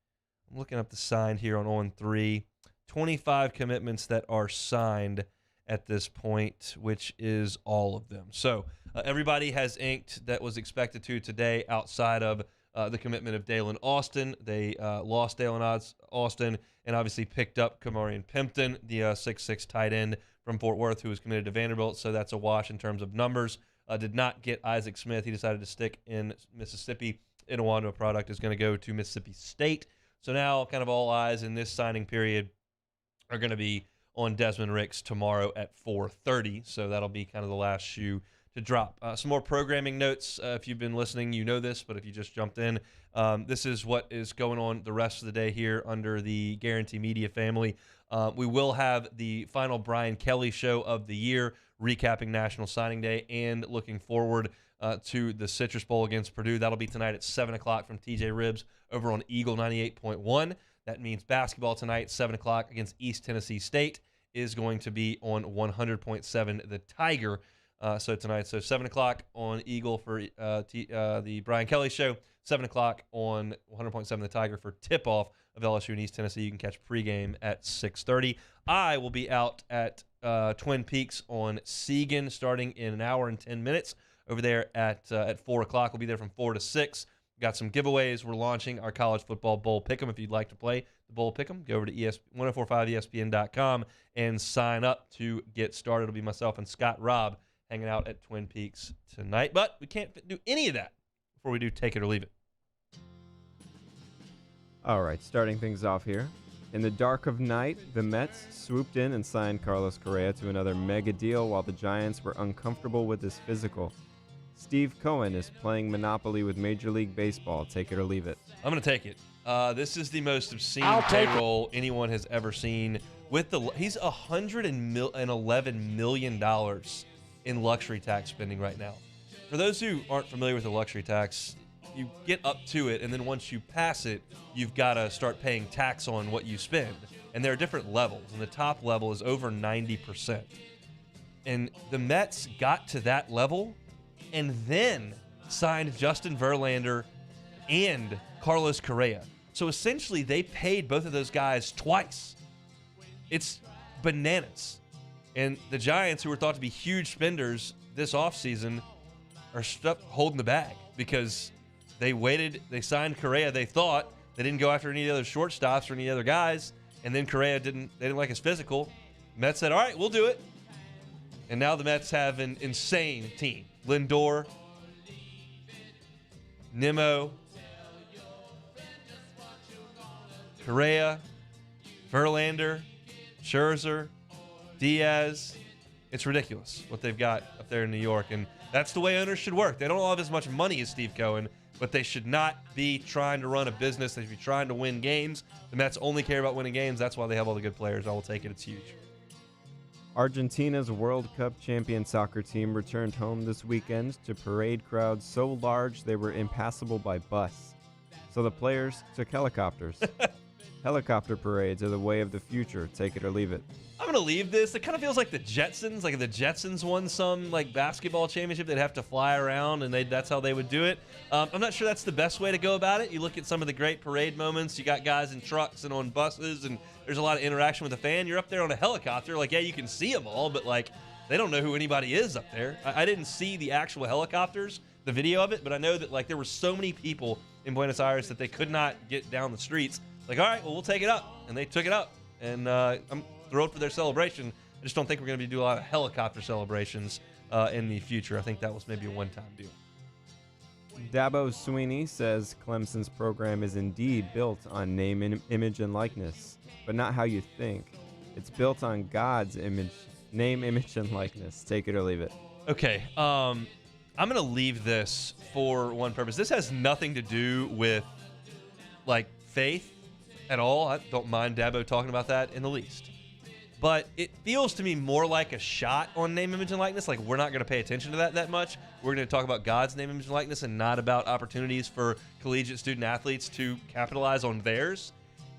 I'm looking up the signed here on 3, 25 commitments that are signed at this point, which is all of them. So everybody has inked that was expected to today outside of the commitment of Dalen Austin. They lost Dalen Austin and obviously picked up Kamarian Pimpton, the 6'6" tight end from Fort Worth who was committed to Vanderbilt. So that's a wash in terms of numbers. Did not get Isaac Smith. He decided to stick in Mississippi. Inawanda product is going to go to Mississippi State. So now kind of all eyes in this signing period are going to be on Desmond Ricks tomorrow at 4:30. So that'll be kind of the last shoe to drop. Some more programming notes. If you've been listening, you know this, but if you just jumped in, this is what is going on the rest of the day here under the Guarantee Media family. We will have the final Brian Kelly show of the year, recapping National Signing Day and looking forward to the Citrus Bowl against Purdue. That'll be tonight at 7 o'clock from TJ Ribbs over on Eagle 98.1. That means basketball tonight, 7 o'clock against East Tennessee State, is going to be on 100.7 The Tiger. So 7 o'clock on Eagle for the Brian Kelly Show, 7 o'clock on 100.7 The Tiger for tip-off of LSU and East Tennessee. You can catch pregame at 6:30. I will be out at Twin Peaks on Seagan starting in an hour and 10 minutes over there at 4 o'clock. We'll be there from 4 to 6. Got some giveaways. We're launching our college football bowl pick'em. If you'd like to play the bowl pick'em, go over to 1045ESPN.com and sign up to get started. It'll be myself and Scott Robb hanging out at Twin Peaks tonight. But we can't do any of that before we do Take It or Leave It. All right, starting things off here. In the dark of night, the Mets swooped in and signed Carlos Correa to another mega deal while the Giants were uncomfortable with his physical. Steve Cohen is playing Monopoly with Major League Baseball. Take it or leave it. I'm going to take it. This is the most obscene payroll anyone has ever seen. He's $111 million in luxury tax spending right now. For those who aren't familiar with the luxury tax, you get up to it, and then once you pass it, you've got to start paying tax on what you spend. And there are different levels, and the top level is over 90%. And the Mets got to that level and then signed Justin Verlander and Carlos Correa. So essentially, they paid both of those guys twice. It's bananas. And the Giants, who were thought to be huge spenders this offseason, are stuck holding the bag because they waited. They signed Correa. They thought they didn't go after any other shortstops or any other guys. And then Correa they didn't like his physical. Mets said, all right, we'll do it. And now the Mets have an insane team. Lindor, Nimmo, Correa, Verlander, Scherzer, Diaz. It's ridiculous what they've got up there in New York. And that's the way owners should work. They don't all have as much money as Steve Cohen, but they should not be trying to run a business. They should be trying to win games. The Mets only care about winning games. That's why they have all the good players. I will take it. It's huge. Argentina's World Cup champion soccer team returned home this weekend to parade crowds so large they were impassable by bus. So the players took helicopters. Helicopter parades are the way of the future. Take it or leave it. I'm going to leave this. It kind of feels like the Jetsons. Like if the Jetsons won some basketball championship, they'd have to fly around, and that's how they would do it. I'm not sure that's the best way to go about it. You look at some of the great parade moments. You got guys in trucks and on buses, and there's a lot of interaction with the fan. You're up there on a helicopter. Yeah, you can see them all, but they don't know who anybody is up there. I didn't see the actual helicopters, the video of it, but I know that there were so many people in Buenos Aires that they could not get down the streets. All right, well, we'll take it up. And they took it up. And I'm thrilled for their celebration. I just don't think we're going to be doing a lot of helicopter celebrations in the future. I think that was maybe a one-time deal. Dabo Sweeney says Clemson's program is indeed built on name, image, and likeness, but not how you think. It's built on God's name, image, and likeness. Take it or leave it. Okay, I'm going to leave this for one purpose. This has nothing to do with, faith at all. I don't mind Dabo talking about that in the least. But it feels to me more like a shot on name, image, and likeness. We're not going to pay attention to that much. We're going to talk about God's name, image, and likeness and not about opportunities for collegiate student athletes to capitalize on theirs.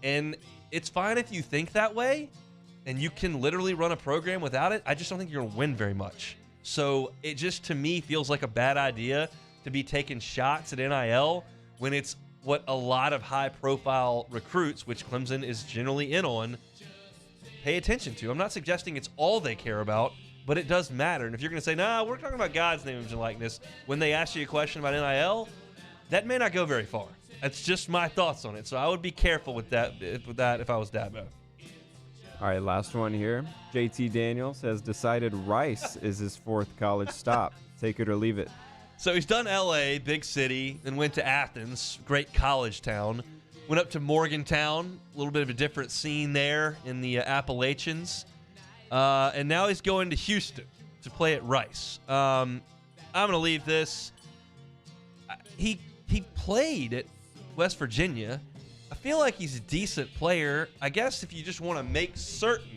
And it's fine if you think that way, and you can literally run a program without it. I just don't think you're going to win very much. So it just, to me, feels like a bad idea to be taking shots at NIL when it's what a lot of high-profile recruits, which Clemson is generally in on, pay attention to. I'm not suggesting it's all they care about, but it does matter. And if you're going to say, nah, we're talking about God's name, image, and likeness, when they ask you a question about NIL, that may not go very far. That's just my thoughts on it. So I would be careful with that if I was Dabo. All right, last one here. JT Daniels has decided Rice is his fourth college stop. Take it or leave it. So he's done L.A., big city, then went to Athens, great college town. Went up to Morgantown, a little bit of a different scene there in the Appalachians. And now he's going to Houston to play at Rice. I'm going to leave this. He played at West Virginia. I feel like he's a decent player. I guess if you just want to make certain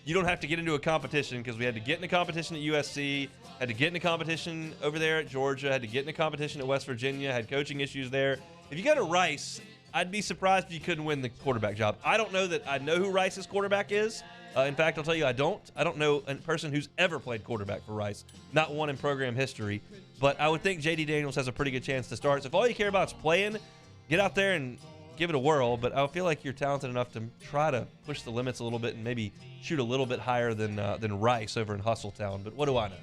you don't have to get into a competition, because we had to get in a competition at USC, had to get in a competition over there at Georgia, had to get in a competition at West Virginia, had coaching issues there. If you go to Rice, I'd be surprised if you couldn't win the quarterback job. I don't know that I know who Rice's quarterback is. In fact, I'll tell you, I don't know a person who's ever played quarterback for Rice, not one in program history. But I would think J.D. Daniels has a pretty good chance to start. So if all you care about is playing, get out there and give it a whirl. But I feel like you're talented enough to try to push the limits a little bit and maybe shoot a little bit higher than Rice over in Hustletown. But what do I know?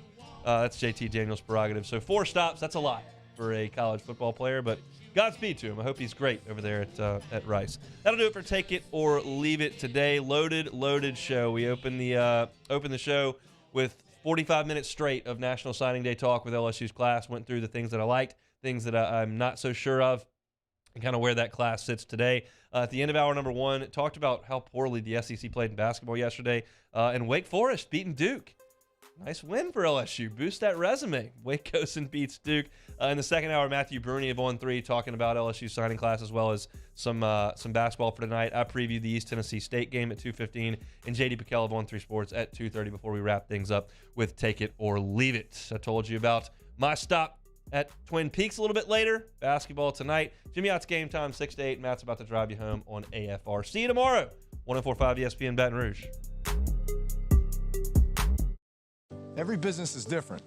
That's J.T. Daniels' prerogative. So 4 stops, that's a lot for a college football player. But Godspeed to him. I hope he's great over there at Rice. That'll do it for Take It or Leave It today. Loaded show. We opened the show with 45 minutes straight of National Signing Day talk with LSU's class. Went through the things that I liked, things that I'm not so sure of, and kind of where that class sits today. At the end of hour number 1, talked about how poorly the SEC played in basketball yesterday, and Wake Forest beating Duke. Nice win for LSU. Boost that resume. Wake goes and beats Duke. In the second hour, Matthew Bruni of On 3 talking about LSU signing class as well as some basketball for tonight. I previewed the East Tennessee State game at 2:15 and JD PicKell of On 3 Sports at 2:30 before we wrap things up with Take It or Leave It. I told you about my stop at Twin Peaks a little bit later. Basketball tonight. Jimmy Ott's Game Time 6 to 8. Matt's about to drive you home on AFR. See you tomorrow. 104.5 ESPN Baton Rouge. Every business is different,